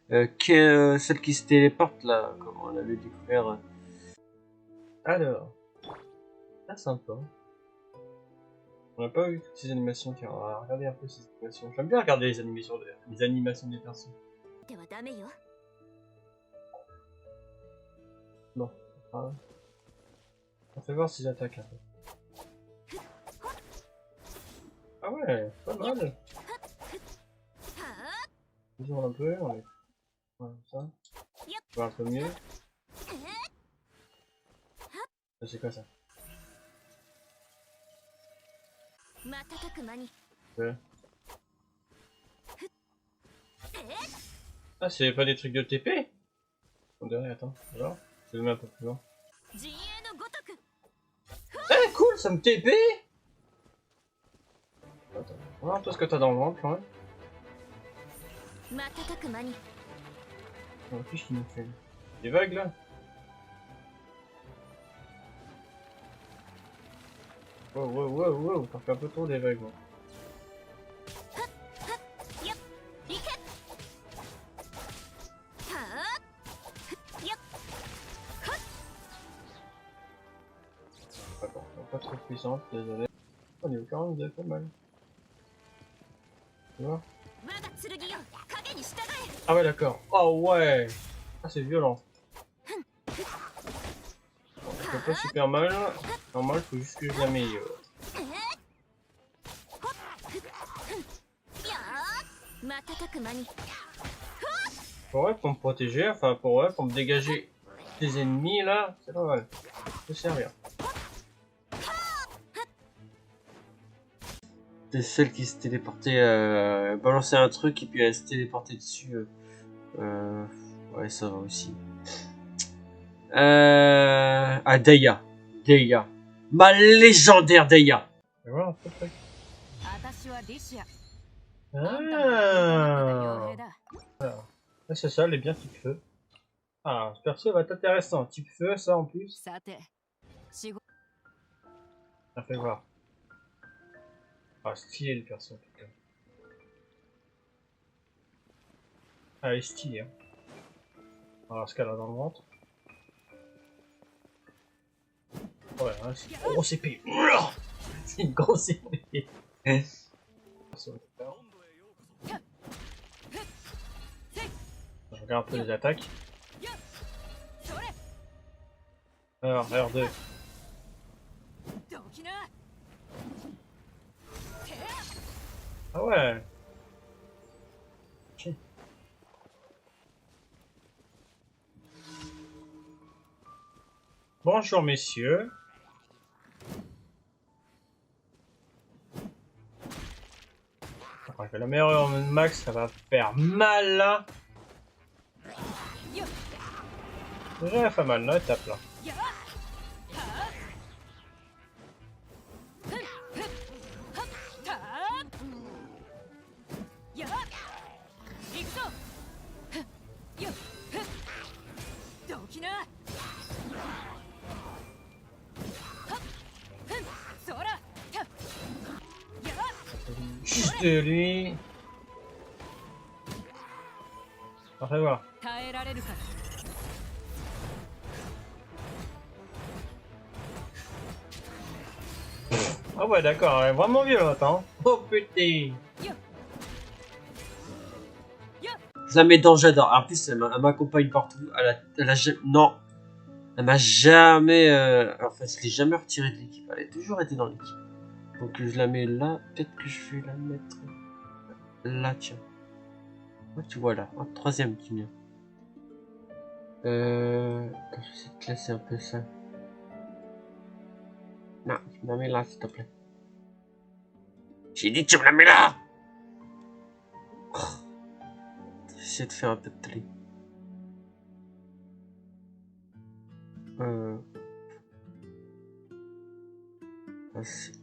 Celle qui se téléporte là, comme on avait découvert. Alors, ah sympa. On n'a pas vu toutes ces animations, tiens, on va regarder un peu ces animations. J'aime bien regarder les animations des persos. ではダメよ。 Bon, ah. On fait voir s'ils attaquent un peu. Ah ouais, pas mal. Disons un peu, on est... Voilà, ça. On va un peu mieux. Ça, c'est quoi ça? Ouais. Ah, c'est pas des trucs de TP? On dirait, attends, alors, je le mets un peu plus loin. Eh, cool, ça me TP! Attends, voilà un peu ce que t'as dans le ventre quand même. En plus, il nous fait des vagues là. Wow, wow, wow, wow, t'en fais un peu trop des vagues. Moi. D'accord, pas trop puissante, désolé. On est au 40, vous avez pas mal. Tu vois? Ah ouais, d'accord. Oh ouais! Ah, c'est violent. Bon, je fais pas super mal. Normal, faut juste que je l'améliore. Pour me protéger, enfin pour me dégager des ennemis là, c'est pas mal. Ça peut servir. C'est celle qui se téléportait, balancer un truc et puis elle se téléportait dessus. Ouais, ça va aussi. Ah, Daya. Daya. Ma légendaire Daya. Et voilà un peu le truc. 私はディシア。 Ah, ouais, c'est ça, les bien type feu. Ah, ce perso va être intéressant. Type feu, ça en plus. さて、仕事 Ça fait voir. Ah, stylé le perso en tout cas. Ah, elle est stylée. Hein. Alors, ce qu'elle a dans le ventre. Ouais, hein, c'est une grosse épée. C'est une grosse épée. Je regarde un peu les attaques. Alors, R2. どきな。 Ah ouais. Bonjour messieurs. Quand je fais la meilleure max, ça va faire mal là. Déjà elle fait mal là, elle tape là. Juste lui. On va voir. 耐えられるか。 Ah Ah ouais, d'accord, elle est vraiment violente, hein. Oh putain. Je la mets dans j'adore. En plus, elle m'accompagne partout. Non, elle m'a jamais. En fait, je l'ai jamais retirée de l'équipe. Elle a toujours été dans l'équipe. Donc je la mets là. Peut-être que je vais la mettre là, tiens. Ouais, tu vois là, un troisième qui vient. J'essaie de classer un peu ça. Non, tu me la mets là, s'il te plaît. J'ai dit tu me la mets là. Oh. J'essaie de faire un peu de tri. Ah, ouais, c'est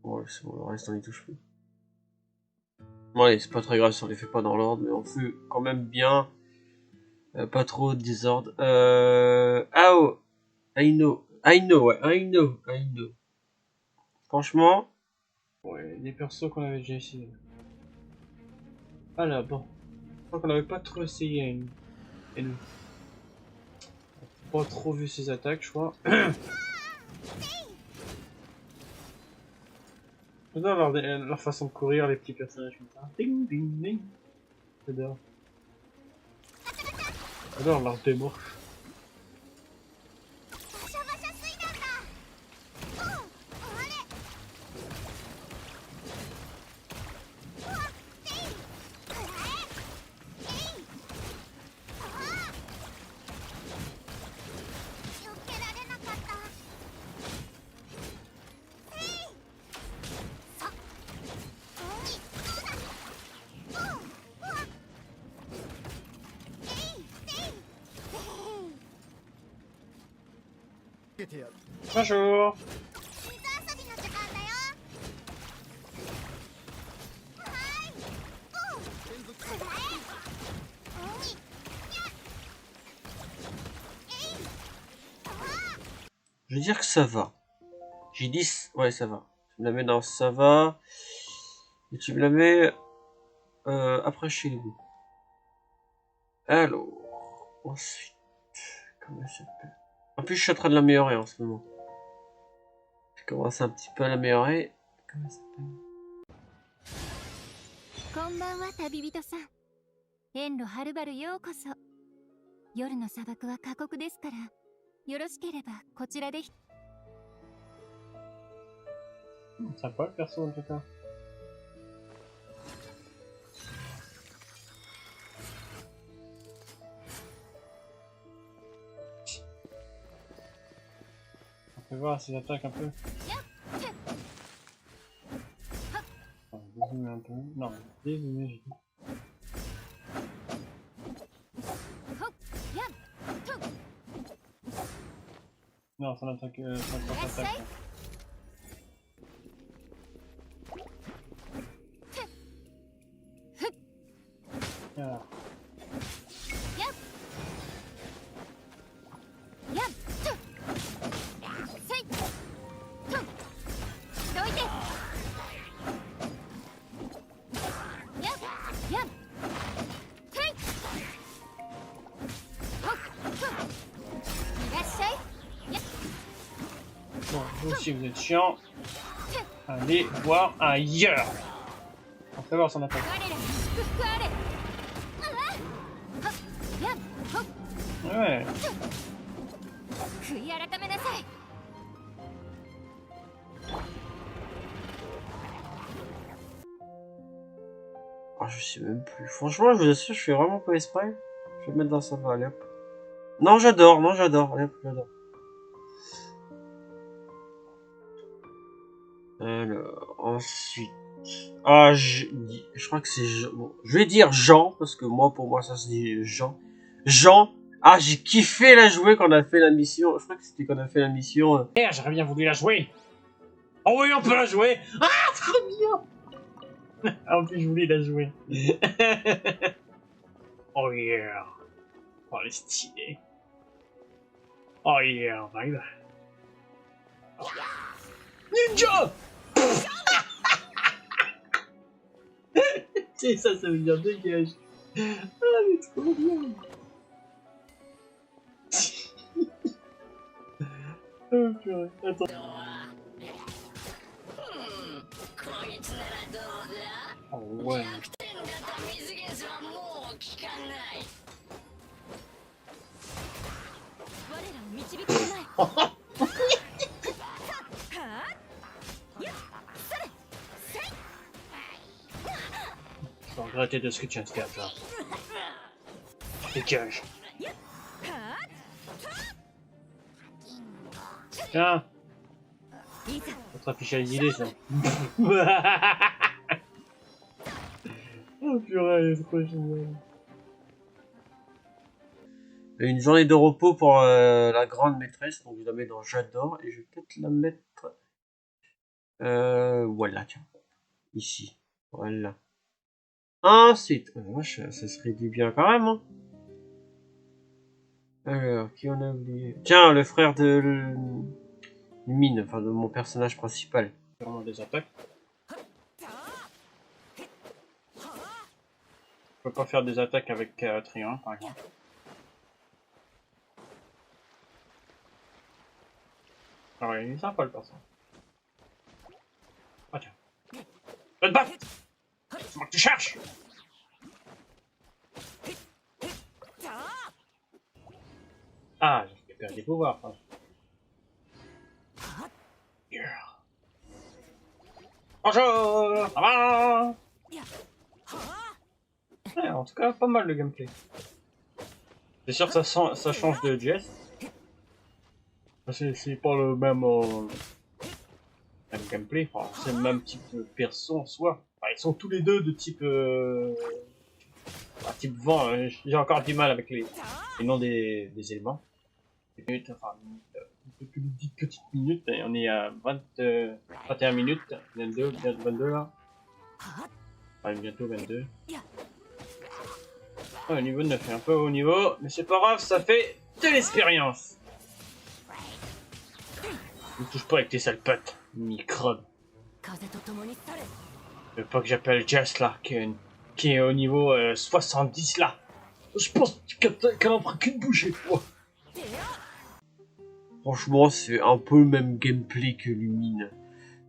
bon, le reste on y touche plus. Ouais, c'est pas très grave si on les fait pas dans l'ordre, mais on fait quand même bien. Pas trop de désordre. Oh, I know, ouais, I know. Franchement, Ouais, des persos qu'on avait déjà essayé. Ah là, bon. Je crois qu'on n'avait pas trop essayé elle. Pas trop vu ses attaques, je crois. J'adore leur façon de courir, les petits personnages comme ça. Ding, ding, ding. J'adore. J'adore leur démarche. バシャバシャ水弾だ。あれ。うわ、えい。くらえ。えい。ああ。避けられなかった。えい。さ。おい。そうだ。うわ。えい。えい。Bonjour. 水遊びの時間だよ。はい。おう。くらえ。おい。にゃ。えい。ああ。 je veux dire que ça va. J'ai dit, ouais, ça va. Tu me la mets dans ça va. Et tu me la mets après chez nous. Alors, ensuite, comment ça s'appelle? En plus, je suis en train de l'améliorer en ce moment. Je commence un petit peu à l'améliorer. Comment ça s'appelle? こんばんは旅人さん。遠路はるばるようこそ。夜の砂漠は過酷ですから、よろしければこちらで。 Sympa le perso en tout cas. On peut voir ses attaques un peu. Dézoomer un peu. Non, dézoomer j'ai dit. Non, son attaque, son contre-attaque. Voilà. Bon, vous aussi vous êtes chiant. Allez voir ailleurs. On fait voir son attaque. Ouais. 悔い改めなさい。 Ah, je sais même plus. Franchement, je vous assure, je fais vraiment pas exprès. Je vais me mettre dans ça va, allez hop. Non, j'adore, allez hop, j'adore. Alors, ensuite... Ah, je crois que c'est Jean. Bon, je vais dire Jean, parce que moi, pour moi, ça se dit Jean. Jean. Ah, j'ai kiffé la jouer quand on a fait la mission. Je crois que c'était quand on a fait la mission. Merde, j'aurais bien voulu la jouer. Oh oui, on peut la jouer. Ah, trop bien. Ah, en plus, je voulais la jouer. Oh yeah. Oh, elle est stylée. Oh yeah, bye bye. Ninja. C'est ça, ça veut dire dégage. Ah, elle est trop bien. Oh purée, attends. ouais. 水ゲースはもう効かない我らを導きなさいはあやっそれせい Je vais regretter de ce que tu viens de faire, toi. Dégage. Tiens. On te affiche les idées, ça. Oh purée, c'est trop génial. Une journée de repos pour la grande maîtresse, donc je la mets dans j'adore et je vais peut-être la mettre voilà, tiens, ici, voilà. Ensuite, vache, ça se réduit bien quand même. Hein. Alors, qui on a oublié? Tiens, le frère de Mine, enfin de mon personnage principal. Vraiment des attaques. Je peux pas faire des attaques avec triangle, par exemple. Ah ouais, il est sympa le perso. Ah tiens. Va te battre! C'est moi que tu cherches! Ah, j'ai perdu des pouvoirs. Hein. Yeah. Bonjour! Ça va? Ouais, en tout cas, pas mal le gameplay. C'est sûr que ça change de Jess. C'est pas le même gameplay, enfin, c'est le même type de perso en soi. Enfin, ils sont tous les deux de type type vent. J'ai encore du mal avec les noms des éléments. Des minutes, enfin, depuis une petite minute, et on est à 21 minutes, 22 là. Enfin, bientôt 22. Ouais, niveau 9 est un peu haut niveau, mais c'est pas grave, ça fait de l'expérience. Ne touche pas avec tes sales pattes, microbe. Je veux pas que j'appelle Jess là, qui est au niveau 70 là. Je pense qu'elle en fera qu'une bouchée, quoi. Franchement, c'est un peu le même gameplay que Lumine.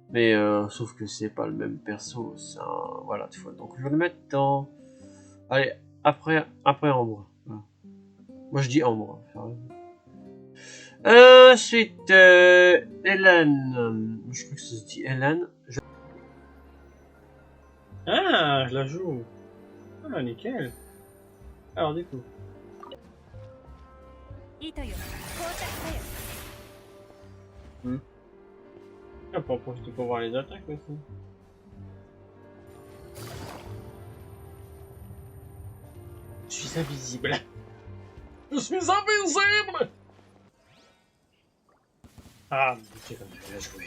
Mais sauf que c'est pas le même perso. C'est un... Voilà, tu vois. Donc je vais le mettre dans... Allez, après Ambre. Voilà. Moi je dis Ambre. Ensuite, Hélène. Je crois que ça se dit Hélène. Ah, je la joue. Ah, nickel. Alors, du coup. On peut en profiter pour voir les attaques aussi. Je suis invisible. Je suis invisible. Ah, c'est comme tu l'as joué.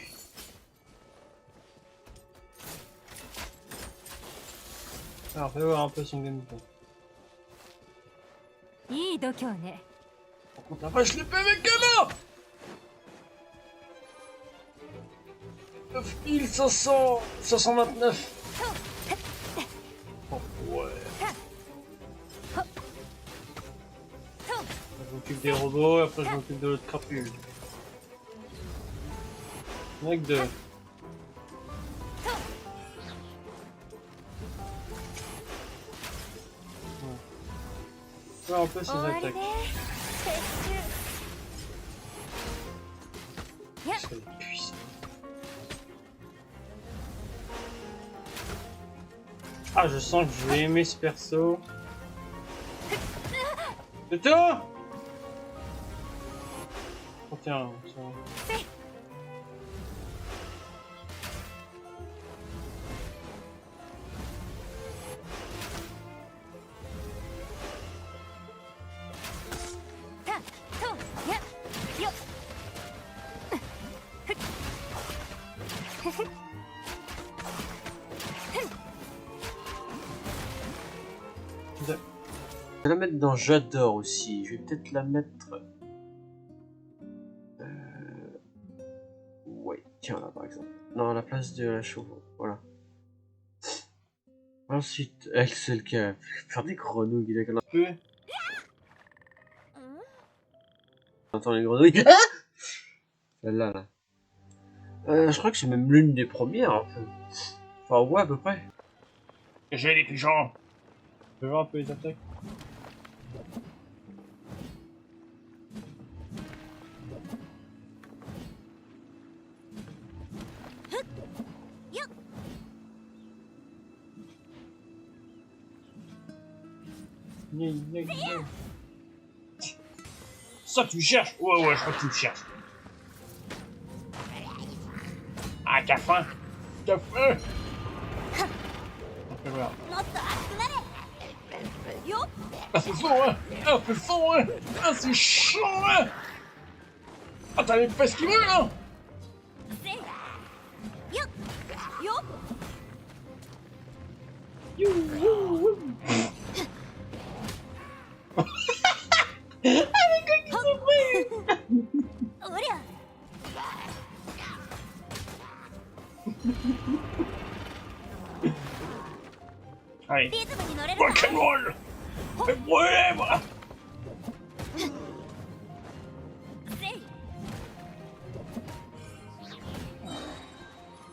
Alors, fais voir un peu son gameplay. Par contre, la vache, je l'ai pas avec elle là. 9529. Oh, ouais. Je m'occupe des robots et après je m'occupe de l'autre crapule. Avec deux. Ouais, un peu ses attaques. C'est puissant. Ah, je sens que je vais aimer ce perso. C'est tout. Oh tiens, ça va. Je vais la mettre dans j'adore aussi. Je vais peut-être la mettre... Ouais, tiens là par exemple. Non, à la place de la chevaux. Voilà. Ensuite, Axel qui a faire des grenouilles. Il a quand même... On entend les grenouilles. Ah, celle-là, là. Je crois que c'est même l'une des premières. Enfin, ouais, à peu près. J'ai les pigeons. Je vais voir un peu les attaques. Ça tu cherches? Ouais, je crois que tu le cherches. Ah, t'as faim? T'as faim? Ok, voilà. もっと熱くなれよっ Ah, c'est fort, hein? Ah, c'est fort, hein? Ah, c'est chaud, hein? Ah, t'as les fesses qui veulent, hein? せいよっよっ おりゃ Allez. リズムに乗れるか Rock'n'roll! Fais brûler, moi! せ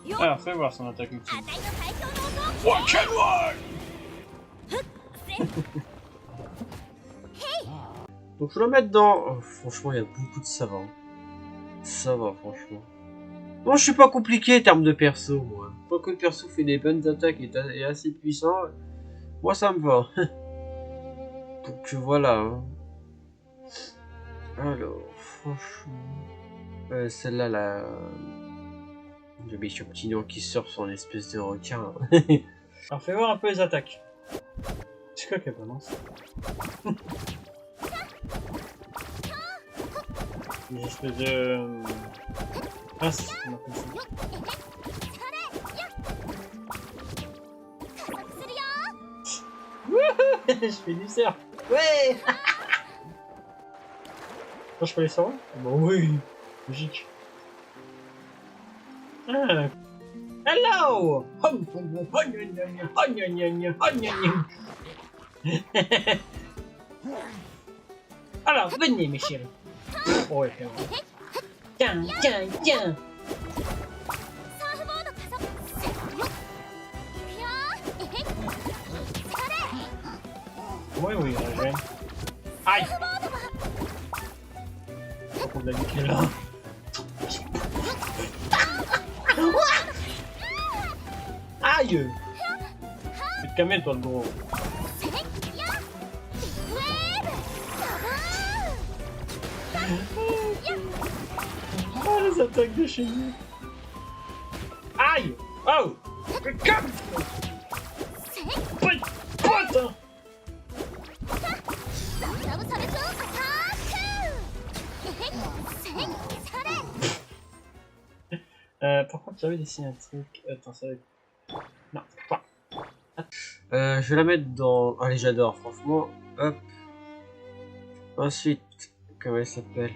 いよっ Alors, fais voir son attaque ultime. あたいの最強の音 Rock'n'roll! せい Donc je vais la mettre dans... Oh, franchement, il y a beaucoup de savants. Ça va, franchement. Moi, je suis pas compliqué en termes de perso, moi. Tant que le perso fait des bonnes attaques et est assez puissant, moi, ça me va. Donc voilà. Hein. Alors, franchement... celle-là, là... Le méchant petit nom qui sort son espèce de requin. Alors, fais voir un peu les attaques. C'est quoi qu'elle balance? Des espèces de... Ah, c'est ce qu'on appelle ça. 加速するよ Je fais du cerf. Ouais. Moi, je peux les sortir? Bah oui, logique. Ah. Hello. Alors, venez mes chéris. Oh, ouais, tiens, tiens, tiens. サーフボード加速せいよっいくよえへっそれ Oui, oui, Régène. Aïe. サーフボードは Faut qu'on l'a niqué là. Aïe. Tu te calmes, toi, le gros. せいよっウェーブサバーン Oh, les attaques de chez nous. Aïe. Oh. Comme. せい Putain. ラブサルトアタックえへっせいそれ Par contre, j'avais dessiné un truc. Attends, ça va être... Non, pas. Je vais la mettre dans... Allez, j'adore, franchement. Hop. Ensuite, comment elle s'appelle?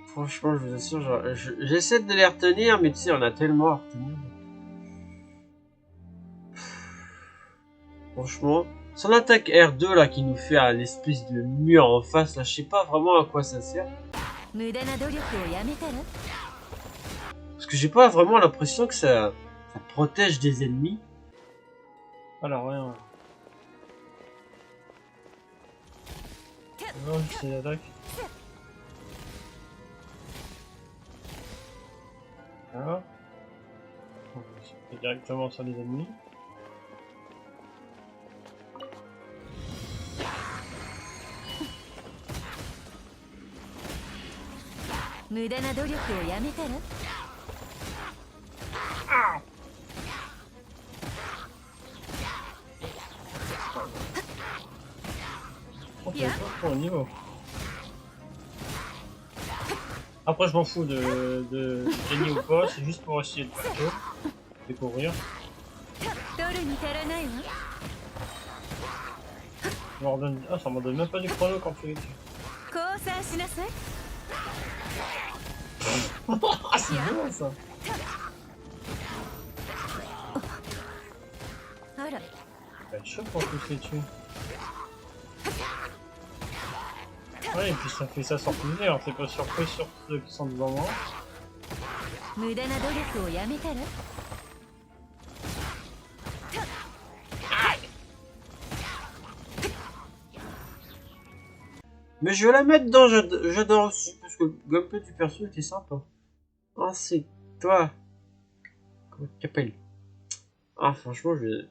Franchement, je vous assure, j'essaie de les retenir, mais tu sais, on a tellement à retenir. Franchement, son attaque R2 là qui nous fait un espèce de mur en face, là, je sais pas vraiment à quoi ça sert. 無駄な努力をやめたら Parce que j'ai pas vraiment l'impression que ça protège des ennemis. Alors, ouais. Non, c'est l'attaque. Voilà. On va se faire directement sur les ennemis. Ok, pas trop au niveau. Après, je m'en fous de gagner ou pas, c'est juste pour essayer de découvrir. Ah, ça m'en donne même pas du chrono quand tu les tues. Ah, c'est bien ça! Ça va être chaud pour tous les tuer. Ouais, et puis ça fait ça sur plusieurs, c'est pas surpris sur ceux qui sont devant moi. Mais je vais la mettre dans j'adore aussi, parce que le gameplay du perso était sympa. Ah, c'est toi. Comment tu t'appelles? Ah, franchement, je vais...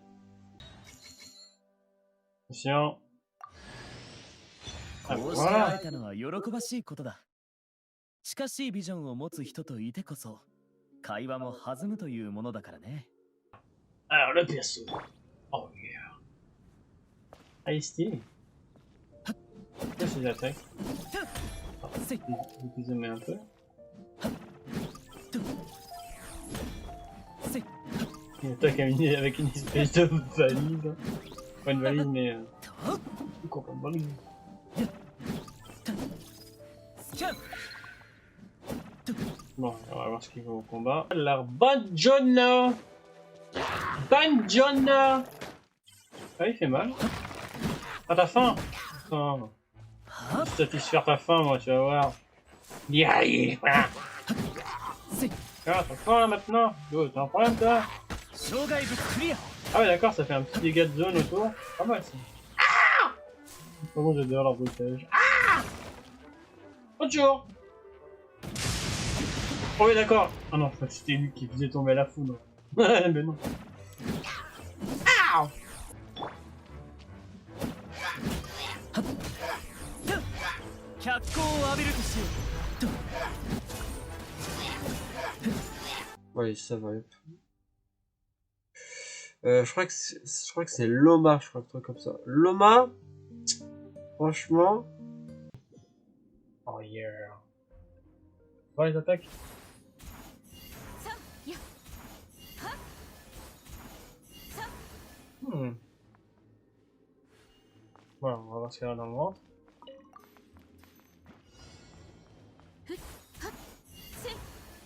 Attention. Ah, こうして会 voilà. えたのは喜ばしいことだ。近しいビジョンを持つ人といてこそ、会話も弾むというものだからね。Alors, le perso. Oh yeah. Ah, il est stylé. Qu'est-ce que j'attaque? Je vais zoomer un peu. Il attaque avec une espèce de valise. Pas une valise, mais... Quoi, pas une valise. Bon, on va voir ce qu'il faut au combat. Alors, Banjona! Banjona! Ah, il fait mal. Ah, t'as faim? Attends. Je vais satisfaire ta faim, moi, tu vas voir. Yaï! Ah, t'as faim là maintenant? Oh, t'as un problème, toi? Ah, ouais, d'accord, ça fait un petit dégât de zone autour. Pas mal, ça. Ah! Comment j'adore leur bruitage. Ah! Bonjour! Oh oui d'accord. Ah non, je crois que c'était lui qui faisait tomber la foudre. Mais non. Ah! Ouais, ça va. Je crois que c'est Loma, je crois, un truc comme ça. Loma, franchement. Oh yeah. Voir les attaques. Voilà, on va voir ce qu'il y a dans le ventre.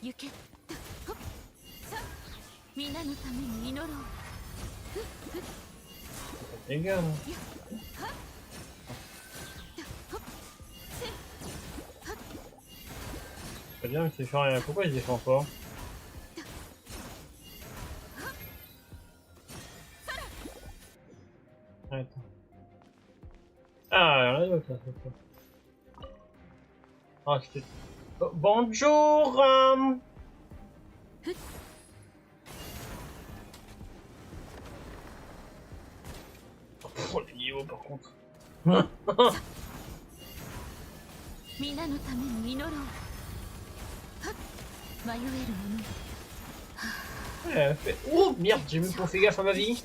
行けほっさ皆のために祈ろう Les gars, non? Très bien, mais c'est fait rien. Pourquoi il se défend pas? Attends. Ah, là, l'autre, là, c'est ça. Ah, c'était... Oh, bonjour! Oh, le niveau, par contre. 皆のために祈ろうはっ迷える者 Elle a fait... Oh, merde, j'ai même pas fait gaffe à ma vie.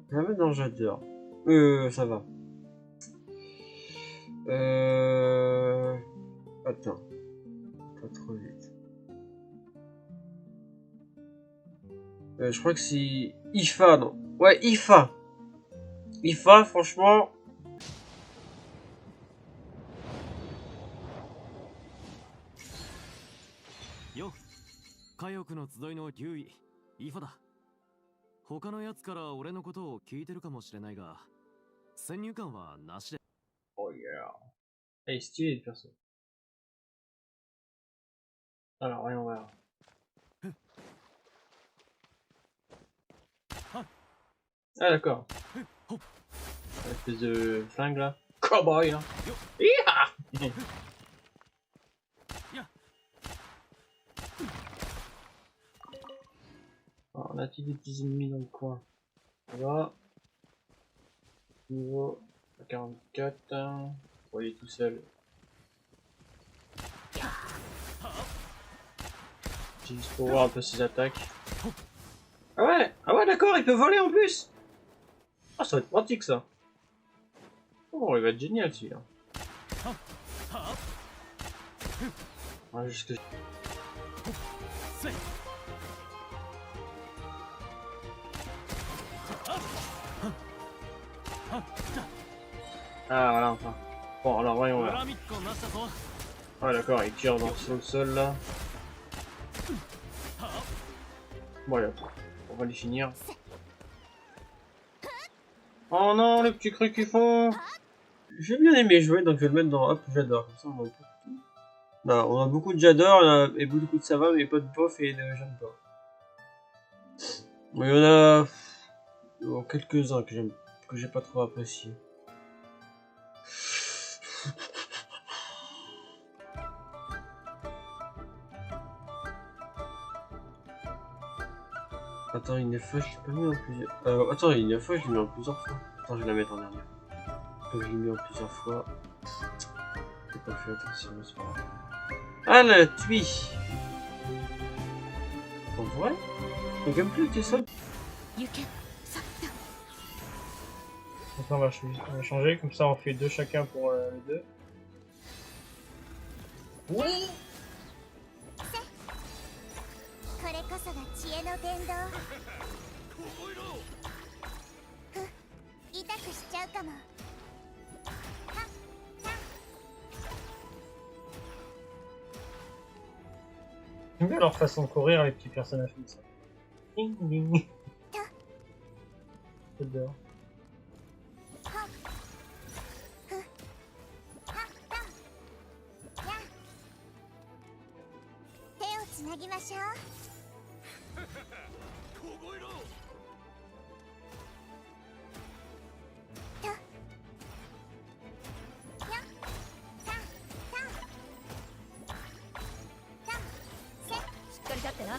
Jamais dans j'adore. Ça va. Attends. Pas trop vite. Je crois que c'est Ifa, non? Ouais, Ifa. Ifa, franchement. Yo, 火翼の集いの竜医、イファだ。他のやつから俺のことを聞いてるかもしれないが、先入観はなしで。Oh yeah. Elle est stylée, le perso. Alors, voyons voir. Ah, d'accord. Espèce de flingue là. Cowboy là. Yeah. Alors, on a-t-il des petits ennemis dans le coin? Voilà. Niveau 44. Vous voyez tout seul. Juste pour voir un peu ses attaques. Ah ouais d'accord, il peut voler en plus. Ah ça va être pratique ça. Oh il va être génial celui-là. Ouais, jusque... Ah voilà enfin. Bon alors voyons voir. Ah d'accord, il tire dans le sol là. Bon allez, on va les finir. Oh non, les petits cris qu'ils font. J'ai bien aimé jouer, donc je vais le mettre dans hop, j'adore. Comme ça, on a un peu de tout. Non, on a beaucoup de j'adore et beaucoup de ça va, mais pas de bof et de j'aime pas. Mais il y en a quelques-uns que j'aime, que j'ai pas trop apprécié. Attends, une fois, je l'ai pas mis en plusieurs. Attends, une fois, je l'ai mis en plusieurs fois. Attends, je vais la mettre en dernière. Je l'ai mis en plusieurs fois. J'ai pas fait attention, mais c'est pas grave. Ah, la tui. En vrai, le gameplay était ça. 行けさっ Donc là, on va changer, comme ça on fait deux chacun pour les deux. Oui. これこそが知恵の伝道痛くしちゃうかも J'aime bien leur façon de courir, les petits personnages comme ça. Ding ding. J'adore. 手をつなぎましょう しっかり立ってな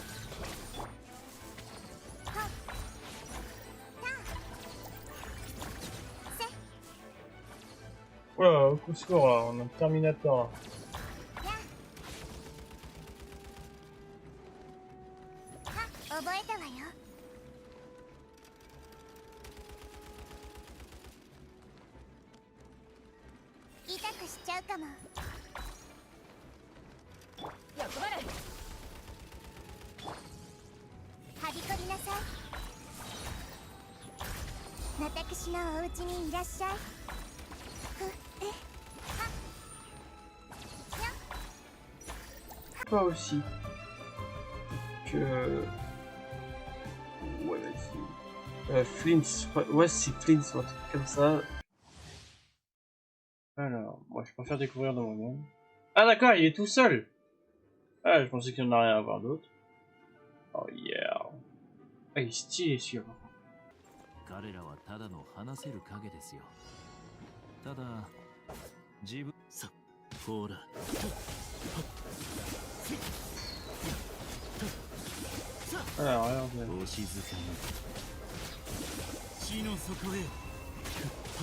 Oula, au coup de secours là, on a un Terminator là. 覚えたわよ痛くしちゃうかも役割はびこりなさい私のお家にいらっしゃい Pas aussi. Que. Ouais, vas-y. Flint, ouais, c'est Flint ou un truc comme ça. Alors, moi je préfère découvrir dans mon monde. Ah d'accord, il est tout seul. Ah, je pensais qu'il n'y en a rien à voir d'autre. Oh yeah. Ah, il est stylé celui-là. 彼らはただの話せる影ですよ。ただ自分さほら Alors, regardez. お静かに死の底へ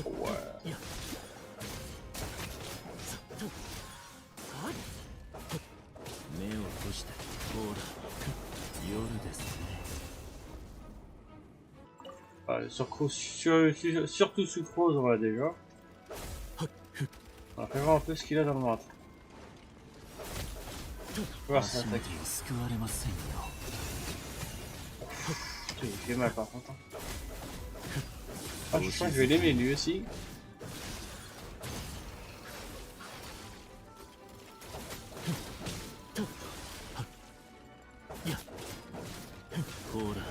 Ouais. 目を閉じてほら夜ですね Surtout sucrose, on va déjà. On va voir un peu ce qu'il a dans le ventre. Voir son 足 attaque. 元を救われませんよ Il fait mal par contre. Ah, je crois que je vais l'aimer lui aussi. ほら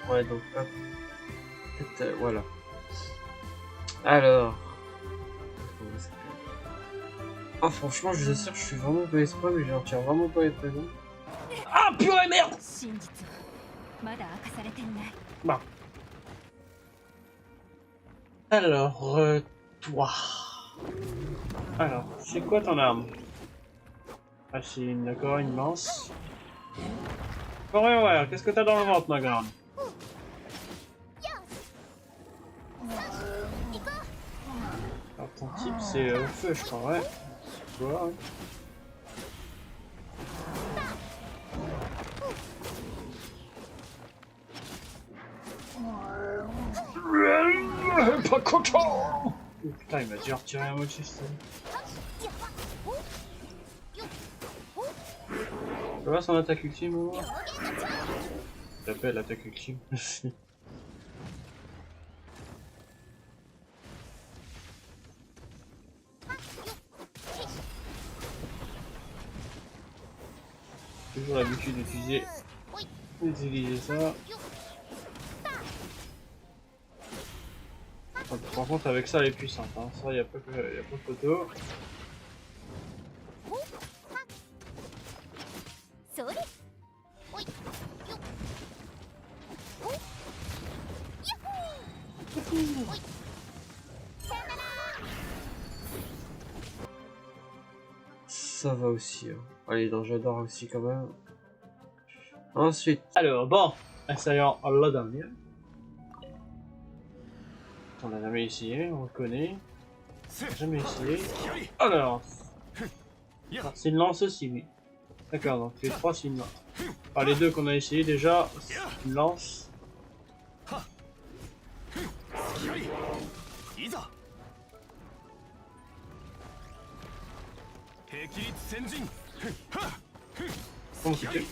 Ouais, donc hop. Voilà. Alors. Ah, franchement, je vous assure, je suis vraiment pas espoir, mais j'en tiens vraiment pas les présents. Ah purée merde. 真実はまだ明かされていない Bon. Alors, toi. Alors, c'est quoi ton arme? Ah, c'est une d'accord, une lance. Ouais, qu'est-ce que t'as dans le ventre, ma grande? Alors, ton type, c'est au feu, je crois, ouais. Tu vois, ouais. Pas content! Oh, putain, il m'a déjà retiré un moitié, ça. Tu vois son attaque ultime, ou j'appelle l'attaque ultime. Toujours l'habitude d'utiliser Utiliser ça. Par contre, avec ça, elle est puissante. Hein. Ça, y a pas de photo. それおいよおやっほーおいさよなら Ça va aussi. Hein. Allez, donc j'adore aussi quand même. Ensuite. Alors, bon, essayons la dernière. On l'a jamais essayé, on le connaît. On l'a jamais essayé. Alors, c'est une lance aussi, oui. D'accord, donc les trois c'est une lance. Enfin, les deux qu'on a essayé déjà, c'est une lance. Comment c'est fait?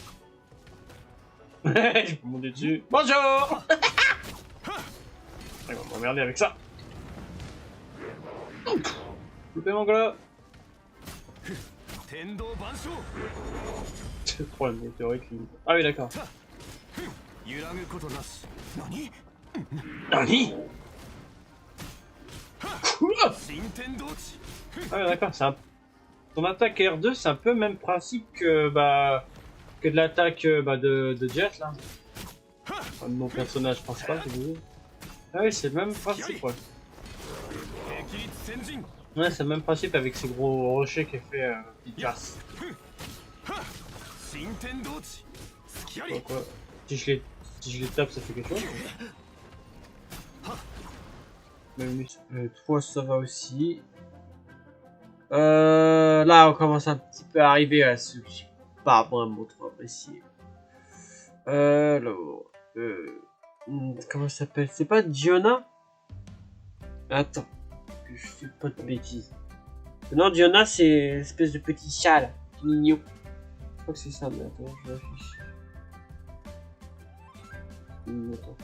Je peux monter dessus. Bonjour. Il va m'emmerder avec ça. Coupez mon gars. C'est le problème des théories qui... Ah oui d'accord. Nani? Quoi? Ah oui d'accord, c'est un... Ton attaque R2 c'est un peu le même principe que que de l'attaque de Jet là. Enfin, de mon personnage principal si vous voulez. Ah oui c'est le même principe ouais. Ouais c'est le même principe avec ces gros rochers qui fait qui casse. Quoi. Si je les tape ça fait quelque chose. Même 3 ça va aussi. Là on commence un petit peu à arriver à ce que j'ai pas vraiment trop apprécié. Alors, comment ça s'appelle? C'est pas Diona? Attends, que je fais pas de bêtises. Non, Diona c'est une espèce de petit chat là, petit mignon. Je crois que c'est ça, mais attends, je réfléchis. Attends.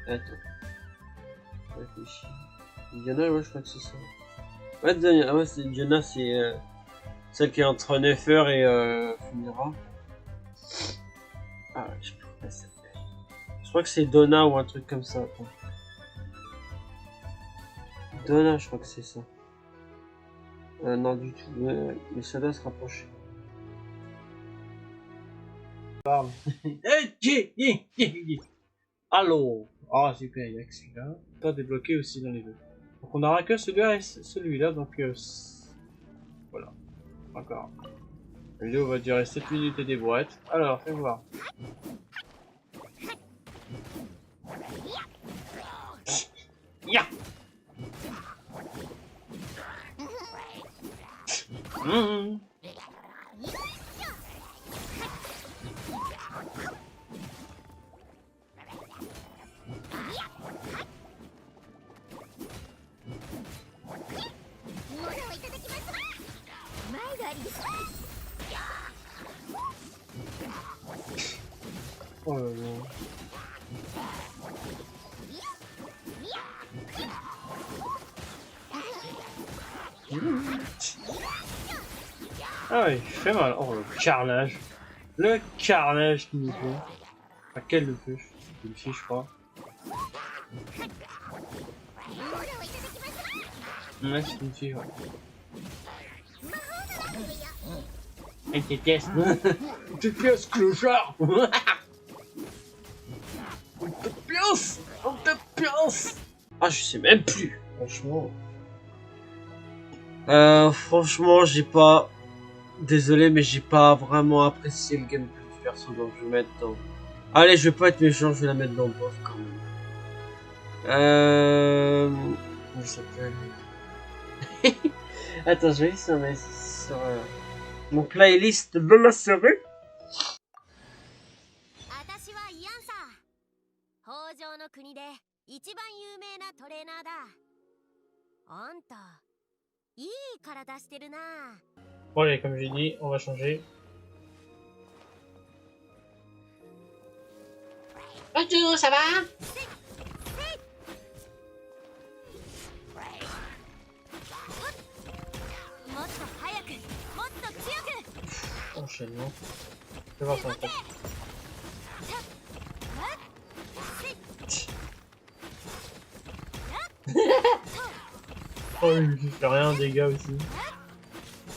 Attends. Je réfléchis. Diona, ouais, je crois que c'est ça. Ouais, Diona, c'est celle qui est entre Nefer et Funera. Ah, je sais plus comment ça s'appelle. Je crois que c'est Donna ou un truc comme ça. Attends. Donna, je crois que c'est ça. Non, du tout. Mais ça doit se rapprocher. Allô. Ah super, il y a que celui-là. Pas débloqué aussi dans les deux. Donc on n'aura que celui-là et celui-là, donc voilà. Encore. La vidéo va durer 7 minutes et des boîtes. Alors, fais voir. Ya. Oh là là. Ah oui, il fait mal. Oh le carnage. Le carnage qu'il nous fait. Enfin, quel le fait? C'est une fille, je crois. Ouais, c'est une fille, ouais. Elle déteste. Tu te pièces, clochard. On te pièce. On te pièce. Ah, je sais même plus. Franchement. Franchement, j'ai pas... Désolé, mais j'ai pas vraiment apprécié le gameplay du perso, donc je vais mettre dans... Allez, je vais pas être méchant, je vais la mettre dans bof quand même. Comment ça s'appelle? Attends, je vais sur mon playlist de la série. 私はイアンサー。北条の国で一番有名なトレーナーだ。あんた、いい体してるな。 Bon allez, comme j'ai dit, on va changer. Bonjour, ça va? Oh, je enchaînement. Je vais voir ça en fait. Oh, il fait rien, dégâts aussi.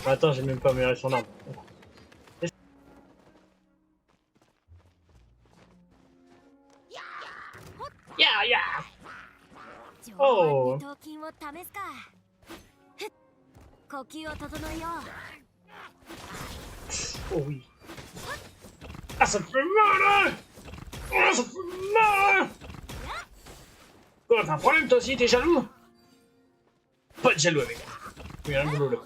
Attends, j'ai même pas amélioré son arme. Ya ya! Oh! 頭筋を試すか。ふっ呼吸を整えよう。 Oh oui. Ah, ça me fait mal, hein! Ah, ça me fait mal! Quoi, t'as un problème toi aussi, t'es jaloux? Pas de jaloux avec moi. Oui, un boulot là.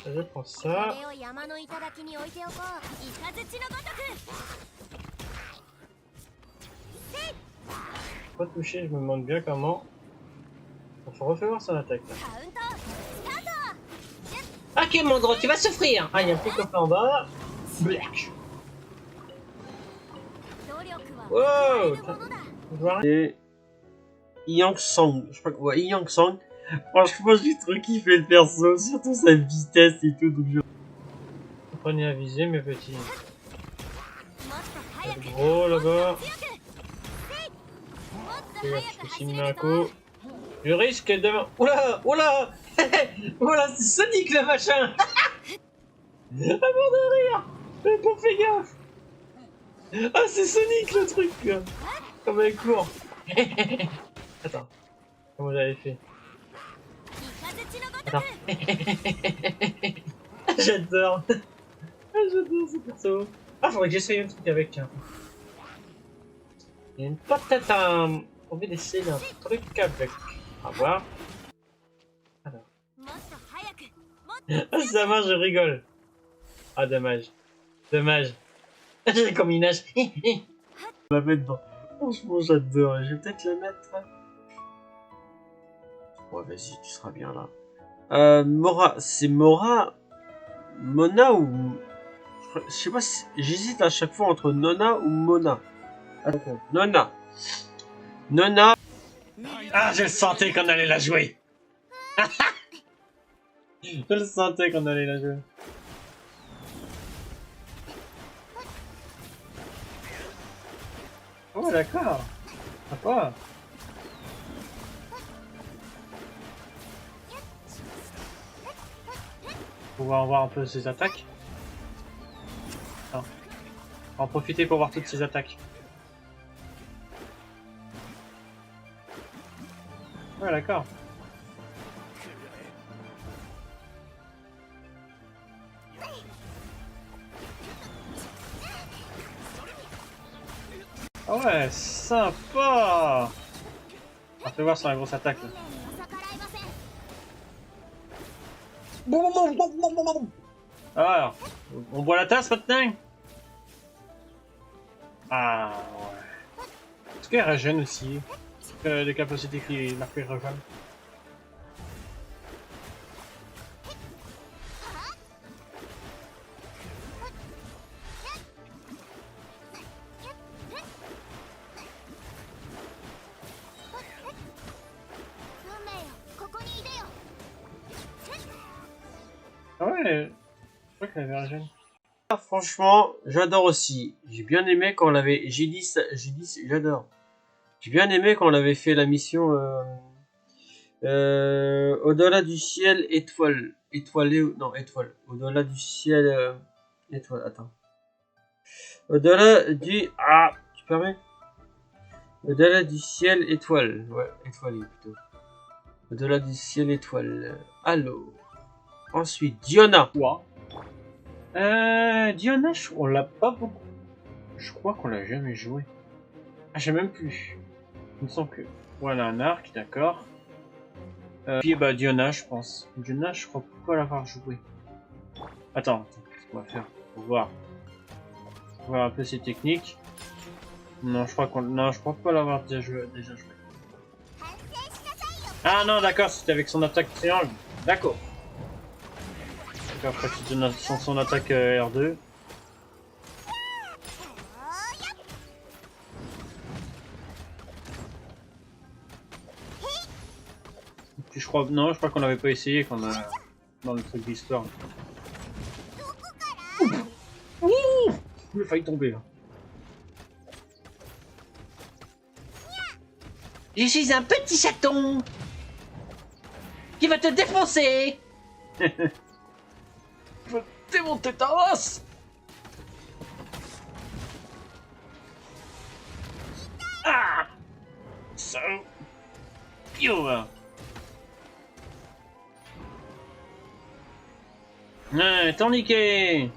Je prends ça. これを山の頂に置いておこう。イカズチのごとく。 Pas touché, je me demande bien comment. Il faut refaire son attaque là. カウントスタート。 Ok, Mandro, tu vas souffrir! Ah, il y a un petit coffre en bas. Black! 努力は Wow! 忘れるものだ。Je vois rien. Et Yang Sang, je sais pas quoi, Yang Sang. Franchement, j'ai trop kiffé le perso, surtout sa vitesse et tout. Donc je... Apprenez à viser, mes petits. もっと早く。 Gros là-bas. 強く。せい。もっと Je 早く vais 走 signer れ un るぞ。 coup. Je risque de... Oula! Oula! Oula, c'est Sonic le machin! Ah, mort de rire! J'ai pas fait gaffe! Ah, c'est Sonic le truc! Là. Comme elle court! Attends. Comment j'avais fait? イカズチのごと Attends. く。 J'adore! Ah, j'adore ce perso! Ah, faudrait que j'essaye un truc avec. Hein. Il y a une patate à... On va essayer un truc avec. On va voir. Alors. もっと早く。もっと Ah, ça va, je rigole. Ah, dommage. Dommage. J'ai comme une nage. la mettre dedans. Franchement, j'adore. Je vais peut-être la mettre. Ouais, vas-y, tu seras bien là. Mora, c'est Mora, Mona ou... Je sais pas si... J'hésite à chaque fois entre Nona ou Mona. Attends, Nona. Nona. Ah, je le sentais qu'on allait la jouer. Je le sentais qu'on allait la jouer. Oh, d'accord. Sympa. On va voir un peu ses attaques. Attends. On va en profiter pour voir toutes ses attaques. Ouais, d'accord. Ah ouais, sympa. On va voir sur la grosse attaque. Là. 逆らいません。 Alors, on boit la tasse maintenant? Ah ouais. Est-ce qu'elle régène aussi? Des capacités qui marquent régène. Ah ouais, je crois qu'elle avait régène. Ah, franchement, j'adore aussi. J'ai bien aimé quand on l'avait... j'adore. J'ai bien aimé quand on avait fait la mission... au-delà du ciel étoile. Étoilé... Non, étoile. Au-delà du ciel... étoile, attends. Au-delà du... Ah, tu permets? Au-delà du ciel étoile. Ouais, étoilé plutôt. Au-delà du ciel étoile. Allô. Ensuite, Diona. Quoi? Diana, on l'a pas beaucoup. Je crois qu'on l'a jamais joué. Ah, je sais même plus. Il me semble que... Voilà, un arc, d'accord. Puis bah Diana, je pense. Diana, je crois pas l'avoir joué. Attends, qu'est-ce qu'on va faire? Faut voir. On va voir un peu ses techniques. Non, je crois qu'on... Non, je crois pas l'avoir déjà joué. Ah non, d'accord, c'était avec son attaque triangle. D'accord. Après tu donnes son attaque R2. Puis je crois qu'on n'avait pas essayé quand on a dans le truc d'histoire. Il a failli tomber là. Je suis un petit chaton qui va te défoncer. Je vais démonter ta race. Ah, ça. Yo. Ouais, t'en niqué.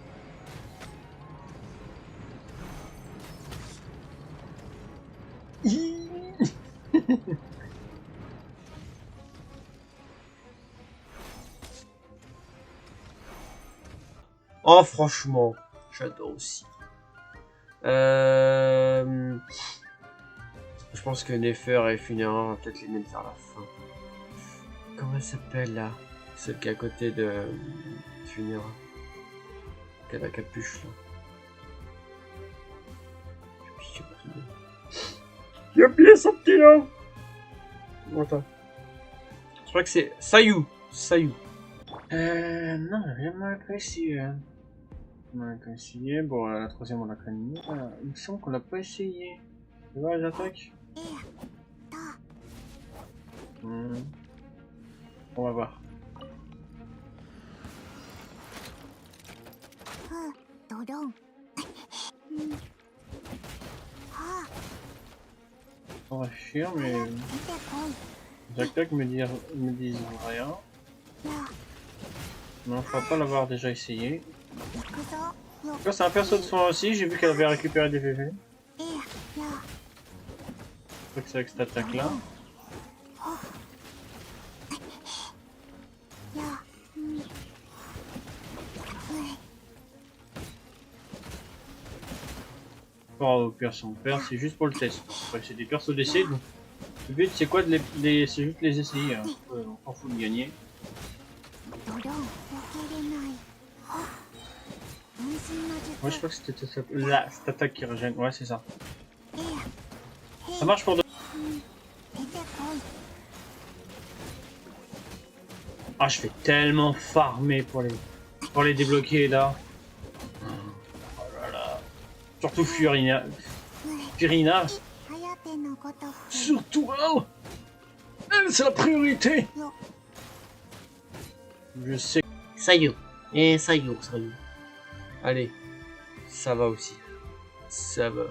Oh, franchement, j'adore aussi. Je pense que Nefer et Funera, on va peut-être les mettre vers la fin. Comment elle s'appelle là? Celle qui est à côté de Funera. Qui a la capuche là. J'ai oublié son petit nom. Attends. Je crois que c'est Sayu. Sayu. Non, rien mal essayé. Hein. On a pas essayé. Bon, la troisième, on l'a connue. Il me semble qu'on l'a pas essayé. Tu vois les attaques? On va voir. On va fuir, mais les attaques me disent rien. Non, je crois pas l'avoir déjà essayé. Là, c'est un perso de soin aussi, j'ai vu qu'elle avait récupéré des PV. Je crois que c'est avec cette attaque là. Oh, au pire, si on perd, c'est juste pour le test. Après, c'est des persos d'essai, donc le but c'est quoi de c'est juste les essayer. Hein. On s'en fout de gagner. Ouais, je crois que c'était cette attaque qui régène. Ouais, c'est ça. Ça marche pour deux. Ah, je fais tellement farmer pour les débloquer là. Oh là là. Surtout Furina. Surtout elle. Elle, c'est la priorité. Je sais. Sayu. Et Sayu. Allez. Ça va aussi. Ça va.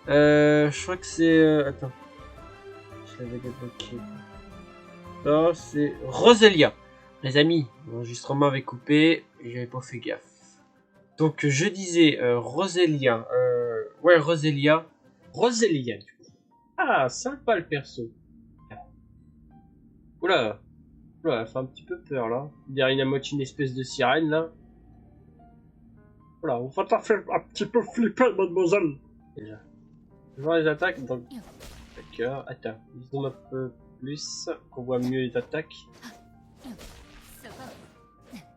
Je crois que c'est... Attends. Je l'avais débloqué. Ça, c'est Roselia. Les amis, l'enregistrement avait coupé et j'avais pas fait gaffe. Donc, je disais Roselia. Ouais, Roselia. Roselia, du coup. Ah, sympa le perso. Oula. Oula, elle fait un petit peu peur là. Derrière une moitié une espèce de sirène là. Oula, on va t'en faire un petit peu flipper, mademoiselle. Déjà. Je vois les attaques, donc. D'accord, attends, ils zoom un peu plus, qu'on voit mieux les attaques.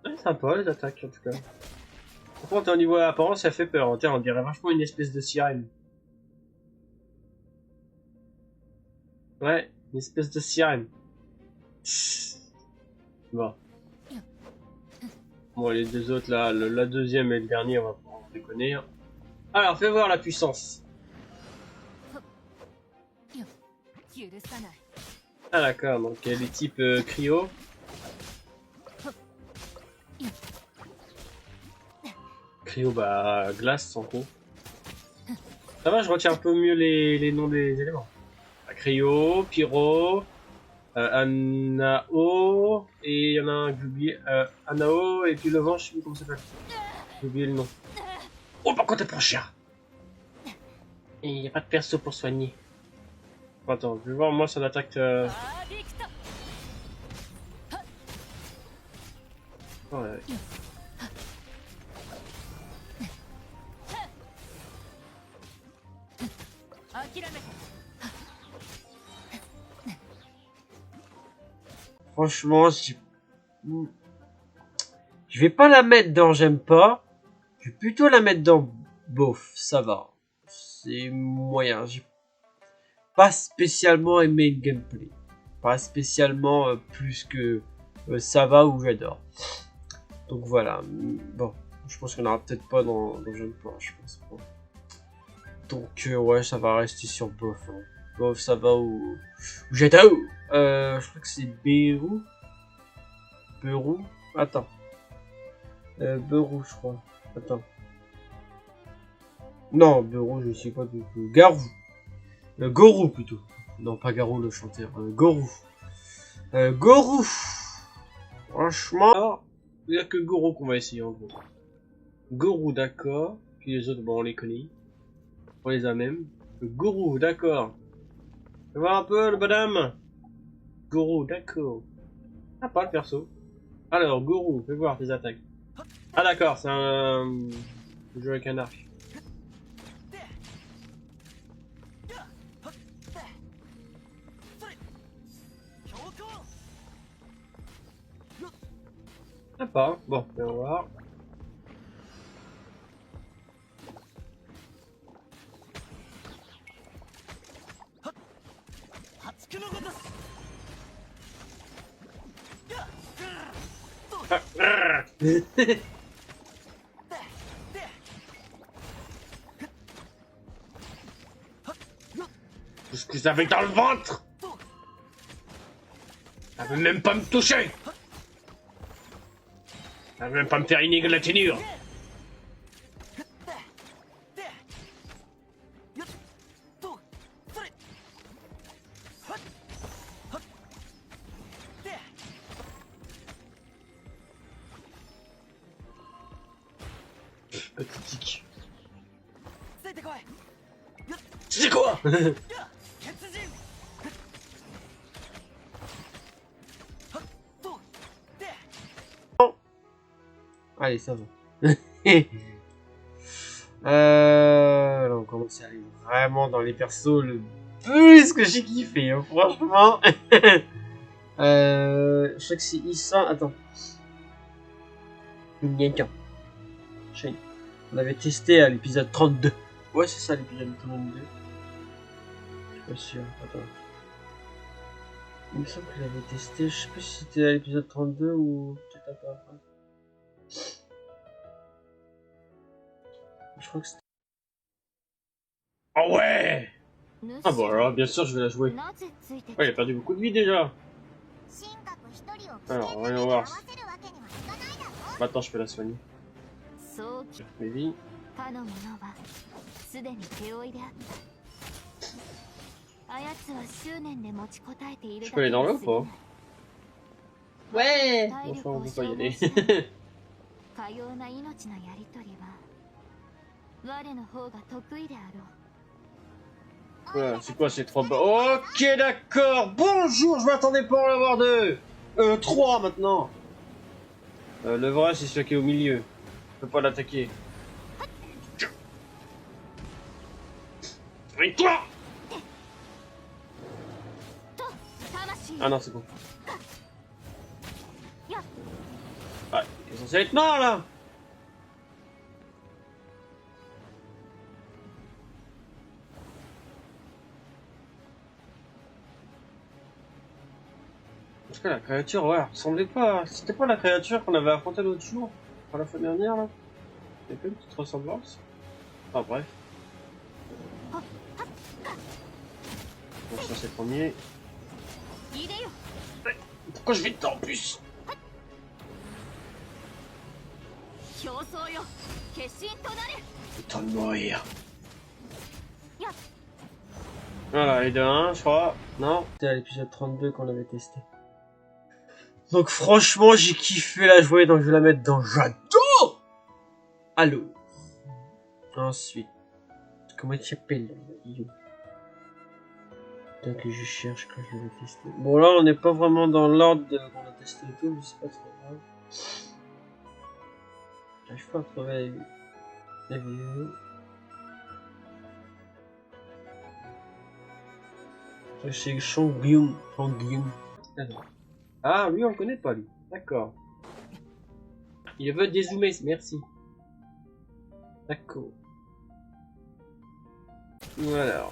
Ouais, sympa les attaques en tout cas. Par contre, au niveau de l'apparence, ça fait peur. Tiens, on dirait vachement une espèce de sirène. Ouais, une espèce de sirène. Bon. Bon, les deux autres là, la deuxième et le dernier, on va pas en déconner. Alors, fais voir la puissance. Ah d'accord, donc elle est type cryo. Cryo, bah glace en gros. Ça va, je retiens un peu mieux les noms des éléments. Cryo, pyro, Anao, et il y en a un que j'ai oublié, Anao, et puis le vent, je sais plus comment ça s'appelle. J'ai oublié le nom. Oh, par contre, elle prend cher. Et il n'y a pas de perso pour soigner. Attends, je vais voir moi son attaque. Ouais. Franchement, je vais pas la mettre dans j'aime pas. Je vais plutôt la mettre dans bof, ça va. C'est moyen. J'ai pas spécialement aimé le gameplay. Pas spécialement plus que ça va ou j'adore. Donc voilà. Bon. Je pense qu'on aura peut-être pas dans Jeune Port, je pense pas. Donc ouais, ça va rester sur Bof. Hein. Bof, ça va ou Jetao. Je crois que c'est Beirou. Beirou. Attends. Beirou, je crois. Attends. Non, Beirou, je sais pas du tout. Garou. Gorou plutôt. Non, pas Garou le chanteur. Gorou. Gorou. Franchement. Alors, il n'y a que Goro qu'on va essayer en gros. Goro, d'accord. Puis les autres, bon, on les connaît. On les a même. Goro, d'accord. Fais voir un peu le bonhomme. Goro, d'accord. Ah, pas le perso. Alors, Goro, fais voir tes attaques. Ah, d'accord, c'est un jeu avec un arc. Ah, pas. Bon, on va voir. Qu'est-ce que ça fait dans le ventre? Ça veut même pas me toucher. Ça veut même pas me faire égratignure. Pathétique. C'est quoi? Allez, ça va. Là, on commence à aller vraiment dans les persos le plus que j'ai kiffé, hein, franchement. Je sais que c'est Issa. Attends. Tiens. On avait testé à l'épisode 32. Ouais, c'est ça l'épisode 32. Je suis pas sûr. Attends. Il me semble que j'avais testé. Je sais pas si c'était à l'épisode 32 ou peut-être un peu après. Je crois que c'était. Ah ouais! Ah bon alors bien sûr je vais la jouer. Ouais, il a perdu beaucoup de vie déjà. Alors voyons voir. Maintenant je peux la soigner. Mes vies. Je peux aller dans l'eau ou pas? Ouais. Enfin on peut pas y aller. Voilà, c'est quoi ces 3 bas? Ok d'accord. Bonjour, je m'attendais pas à en avoir 2. 3 maintenant. Le vrai c'est celui qui est au milieu. Je peux pas l'attaquer. Et toi! Ah non c'est bon. Ouais, c'est censé être mort là! Parce que la créature, ouais, ressemblait pas. C'était pas la créature qu'on avait affrontée l'autre jour, pour la fois dernière là. Il y a pas une petite ressemblance. Ah bref. Bon, ça c'est le premier. Pourquoi je vais dedans en plus? Putain de mourir. Voilà, et de 1, je crois. Non? C'était à l'épisode 32 qu'on avait testé. Donc franchement, j'ai kiffé la jouer, donc je vais la mettre dans J'adore. Allô. Ensuite, comment il s'appelle? Peut-être que je cherche quand je l'avais testé. Bon là, on n'est pas vraiment dans l'ordre qu'on a testé et tout, mais c'est pas trop grave. J'arrive pas à trouver la vidéo. C'est Chongyun. Ah, lui on le connaît pas lui. D'accord. Il veut dézoomer, merci. D'accord. Voilà.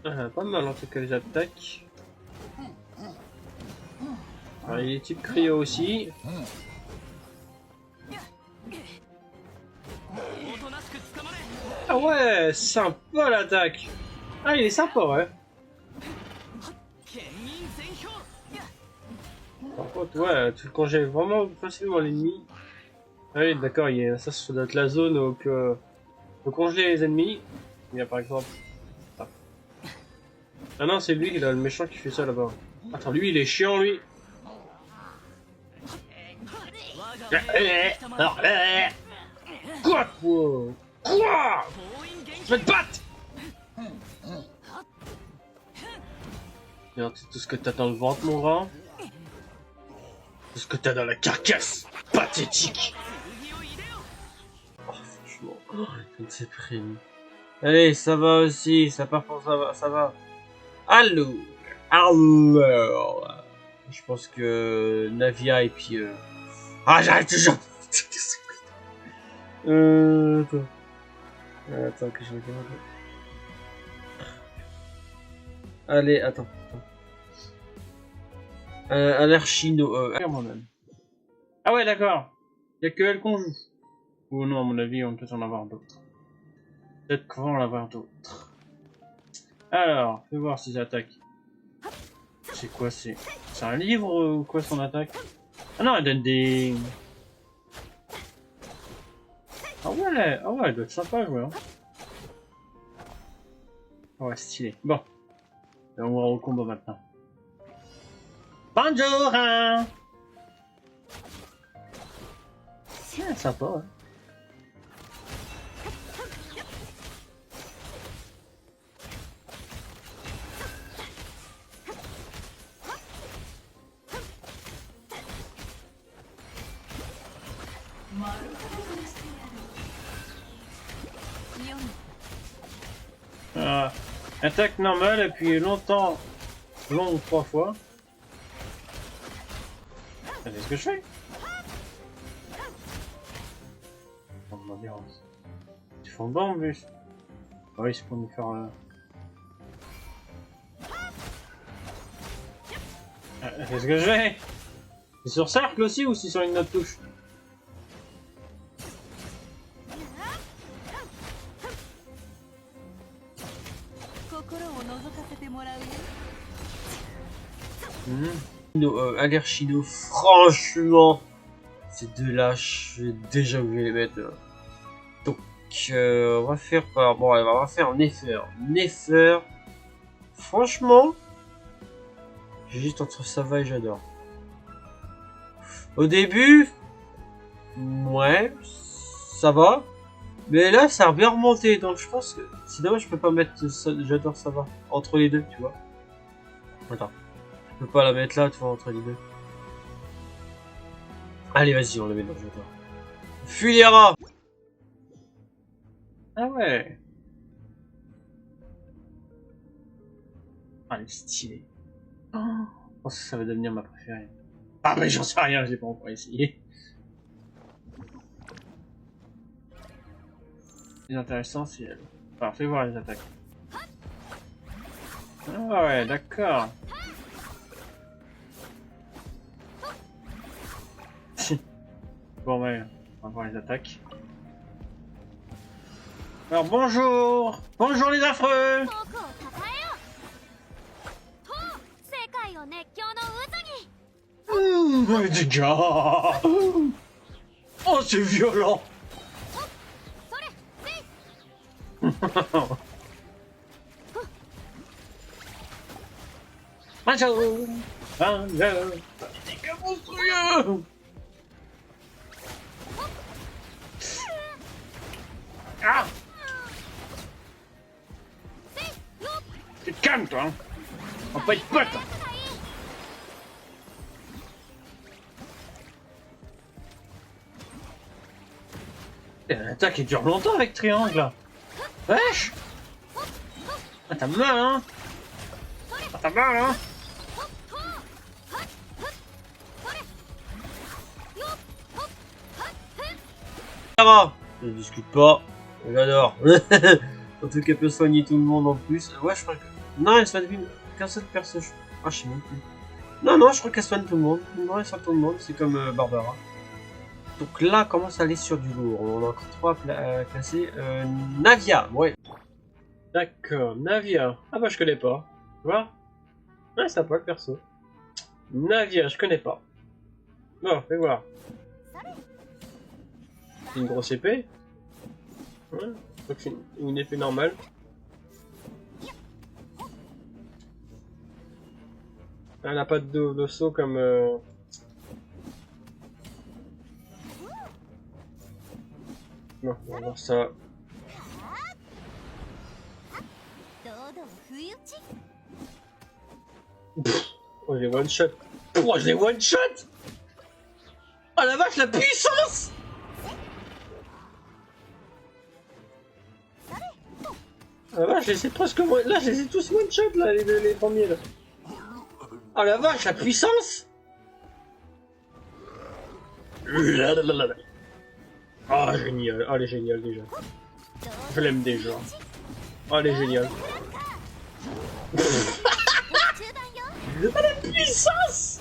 Ah, pas mal en tout cas les attaques. Alors, il est type cryo aussi. おとなしく捕まれ Ah ouais, sympa l'attaque. Ah, il est sympa, ouais. 牽引全票 Par contre, ouais, tu congèles vraiment facilement l'ennemi. Ah oui, d'accord, ça, ça doit être la zone où faut congeler les ennemis. Il y a par exemple... Ah non, c'est lui, le méchant qui fait ça là-bas. Attends, lui, il est chiant, lui. Quoi? Wow. Quoi? 封印元 Je vais te battre! Regarde, c'est tout ce que t'as dans le ventre, mon grand. Tout ce que t'as dans la carcasse. Pathétique. 気を入れよ Oh, franchement, je ne sais plus. Allez, ça va aussi, ça part pour ça va, ça va. Alors, je pense que Navia et puis ah, j'arrête toujours. Attends que je regarde. Allez, attends. Alerchino, Ah ouais, d'accord. Y'a que elle qu'on joue. Ou non, à mon avis, on peut en avoir d'autres. Peut-être qu'on va en avoir d'autres. Alors, fais voir ses attaques. C'est quoi, c'est un livre ou quoi son attaque? Ah non, elle donne des... ah ouais, elle doit être sympa à jouer. Hein. Ah ouais, stylé. Bon. Et on va au combat maintenant. Bonjour hein. C'est sympa, hein. Attaque normale et puis longtemps, long 3 fois. C'est ce que je fais. Oh, l'ambiance. Ils font bon en plus. Ah oui, c'est pour nous faire... Qu'est-ce que je fais? C'est sur cercle aussi ou c'est sur une autre touche? Alerchino, franchement, ces deux-là, j'ai déjà oublié les mettre. Donc, on va faire par... Bon, on va faire Nefer. Nefer, franchement, j'ai juste entre Sava et j'adore. Au début, ouais, ça va. Mais là, ça a bien remonté, donc je pense que c'est dommage, je peux pas mettre j'adore Sava entre les deux, tu vois. Attends. Je peux pas la mettre là, tu vois, entre les deux. Allez, vas-y, on le met dans le jeu. Fuliera. Ah ouais. Ah, elle est stylée. Oh, je pense que ça va devenir ma préférée. Ah mais j'en sais rien, j'ai pas encore essayé. Ce qui est intéressant, c'est elle. Alors, fais voir les attaques. Ah ouais, d'accord. Bon ouais, on va voir les attaques. Alors bonjour. Bonjour les affreux. Oh c'est violent. Bonjour. Bonjour. C'est monstrueux. Ah! Tu te calmes, toi, hein? On peut être potes! L'attaque qui dure longtemps avec triangle, là! Wesh! Ah, t'as mal, hein? Ah, t'as mal, hein? Je discute pas, j'adore. Surtout qu'elle peut soigner tout le monde en plus. Ouais, je crois que... Non, elle soigne qu'un seul perso. Ah, je sais même plus. Non, non, je crois qu'elle soigne tout le monde. Non, elle soigne tout le monde, c'est comme Barbara. Donc là, commence à aller sur du lourd. On a encore 3 à classer. Navia, ouais. D'accord, Navia. Ah bah je connais pas. Tu vois? Ouais, ça pas le perso. Navia, je connais pas. Bon, fais voir. C'est une grosse épée. Ouais, donc c'est une épée normale. Elle n'a pas de saut comme... Bon, on va voir ça. 堂々不意打ち Oh, je les one shot. Oh, je les one shot. Oh la vache, la puissance. Oh la vache, je les ai presque... Là, je les ai tous one shot, là, les premiers, là. Oh la vache, la puissance. Oh, génial. Oh, elle est géniale, déjà. Je l'aime déjà. Oh, elle est géniale. Oh, la puissance.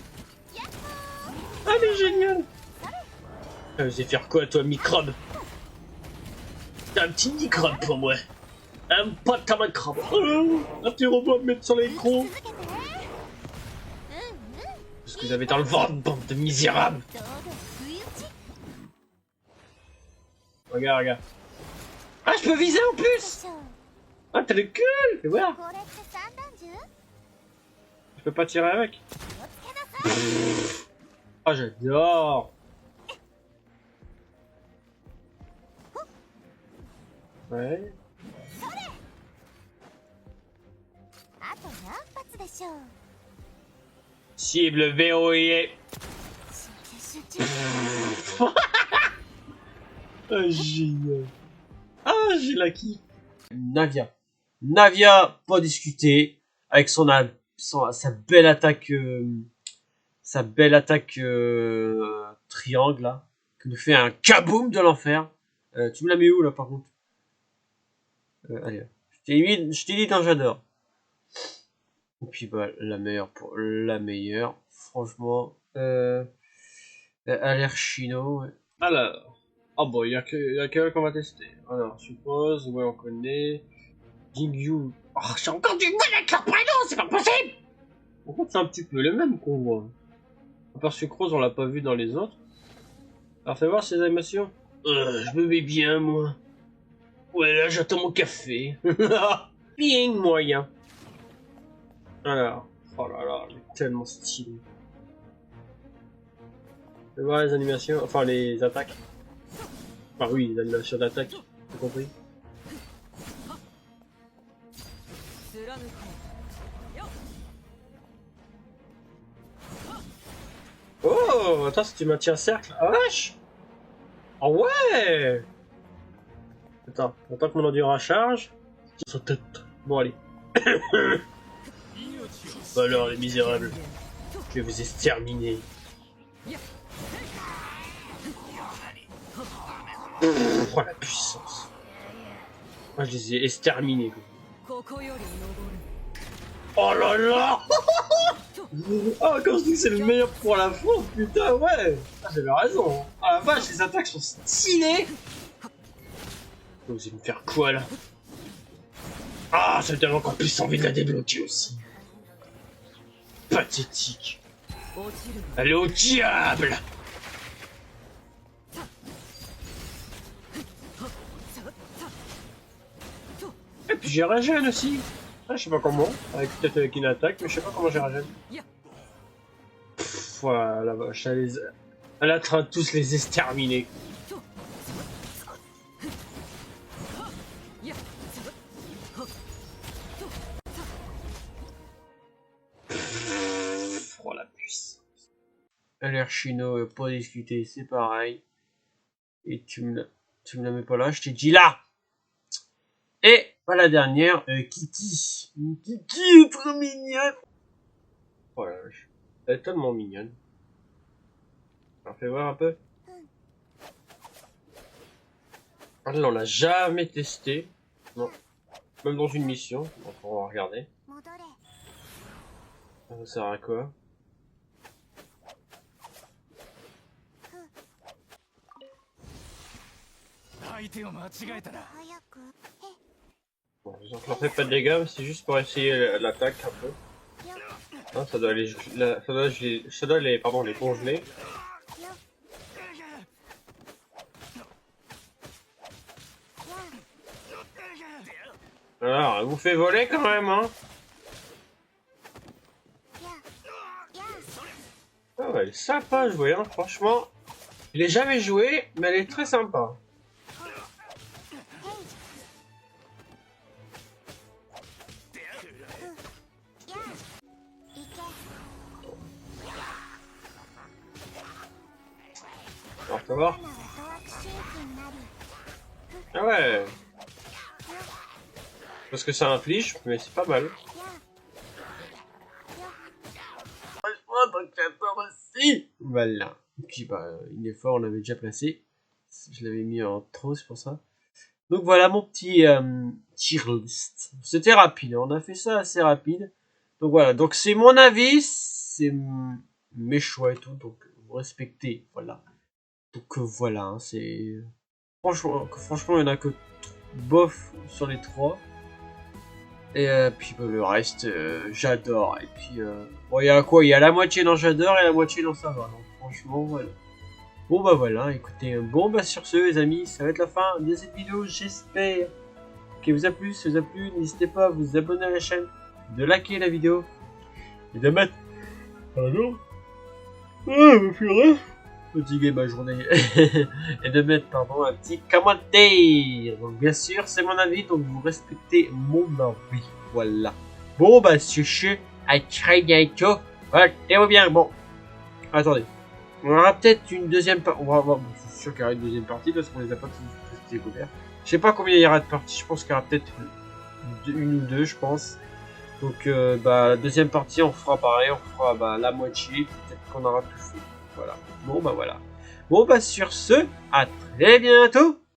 Oh, elle est géniale. Ah, vous allez faire quoi, toi, microbe? T'es un petit microbe pour moi. Un pote comme un crabe. Oh, un petit robot à me mettre sur l'écran. Ce que vous avez dans le ventre, bande de misérables. 堂々不意打ち Regarde, regarde. Ah, je peux viser en で plus. しょう Ah, t'as le cul. Fais voir. これって三段銃 Je peux pas tirer avec. 気をつけなさい Ah, j'adore. Ouais. あと何発でしょう Cible verrouillée. 集中集中 Ah, génial. Ah, j'ai la kiff. Navia. Navia, pas discuter. Avec sa belle attaque. Sa belle attaque triangle là. Qui nous fait un kaboom de l'enfer. Tu me la mets où là par contre? Allez. Je t'ai dit dans j'adore. Et puis bah la meilleure pour la meilleure. Franchement. Alert Chino. Ouais. Alors. Ah bon, il y a que qu'on va tester. Alors, je suppose, ouais, on connaît. Jingyu. Oh, j'ai encore du mal avec leur prénom, c'est pas possible! En fait, c'est un petit peu les mêmes qu'on voit. À part Sucrose, on l'a pas vu dans les autres. Alors, fais voir ces animations. Je me mets bien, moi. Ouais, là, j'attends mon café. Bien moyen. Alors. Oh là là, il est tellement stylé. Fais voir les animations, enfin les attaques. Enfin oui, les animations d'attaque, t'as compris? Oh, attends, si tu maintiens cercle. Ah vache! Ah ouais! Attends que mon endurance charge. Sa tête. Bon, allez. Bah alors, les misérables. Je vais vous exterminer. Oh la puissance. Moi, je les ai exterminés. Quoi. Oh là là! Oh, quand je dis que c'est le meilleur pour la fin, putain, ouais! Ah, j'avais raison. Ah la vache, les attaques sont stylées! Vous allez me faire quoi là? Ah, ça me donne encore plus envie de la débloquer aussi. Pathétique. Allez au diable! Et puis j'ai régène aussi. Ah, je sais pas comment. Peut-être avec une attaque, mais je sais pas comment j'ai régène. Voilà, la vache, elle est en train de tous les exterminer. Oh la puissance. Alert Chino, pas discuter, c'est pareil. Et tu me la mets pas là, je t'ai dit là! Et pas la dernière, Kiki. Kiki est trop mignonne. Oh la vache. Elle est tellement mignonne. Alors fais voir un peu. Ah là, on l'a jamais testé. Non. Même dans une mission. Donc on va regarder. 戻れ Ça sert à quoi? 相手を間違えたな。早く Bon, disons que je leur fais pas de dégâts, mais c'est juste pour essayer l'attaque un peu. Hein, ça doit les congeler. Alors, elle vous fait voler quand même, hein. Ah ouais, elle est sympa à jouer, hein, franchement. Je l'ai jamais joué, mais elle est très sympa. Alors, tu vas voir. Ah ouais. Parce que ça inflige, mais c'est pas mal. Franchement, donc j'adore aussi. Voilà. Et puis bah, il est fort, on l'avait déjà placé. Je l'avais mis en trop, c'est pour ça. Donc voilà mon petit tier list. C'était rapide, on a fait ça assez rapide. Donc voilà, donc c'est mon avis, c'est mes choix et tout, donc vous respectez, voilà. Donc voilà, hein, c'est... Franchement, il y en a que bof sur les 3. Et puis bah, le reste, j'adore. Et puis, bon, il y a quoi? Il y a la moitié dans j'adore et la moitié dans ça va. Donc franchement, voilà. Bon bah voilà, écoutez, bon bah sur ce les amis, ça va être la fin de cette vidéo, j'espère qu'elle vous a plu. Si ça vous a plu, n'hésitez pas à vous abonner à la chaîne, de liker la vidéo, et de mettre... Pardon? Ah, me ferait fatiguer ma journée. Et de mettre, pardon, un petit commentaire. Donc bien sûr, c'est mon avis, donc vous respectez mon avis. Voilà. Bon bah sur ce, à très bientôt. Portez-vous bien. Bon, attendez. On aura peut-être une deuxième partie. C'est sûr qu'il y aura une deuxième partie parce qu'on les a pas tous découverts. Je sais pas combien il y aura de parties. Je pense qu'il y aura peut-être une ou deux, je pense. Donc, bah, la deuxième partie, on fera pareil. On fera bah, la moitié. Peut-être qu'on aura tout fait. Voilà. Bon, bah voilà. Bon, bah sur ce, à très bientôt.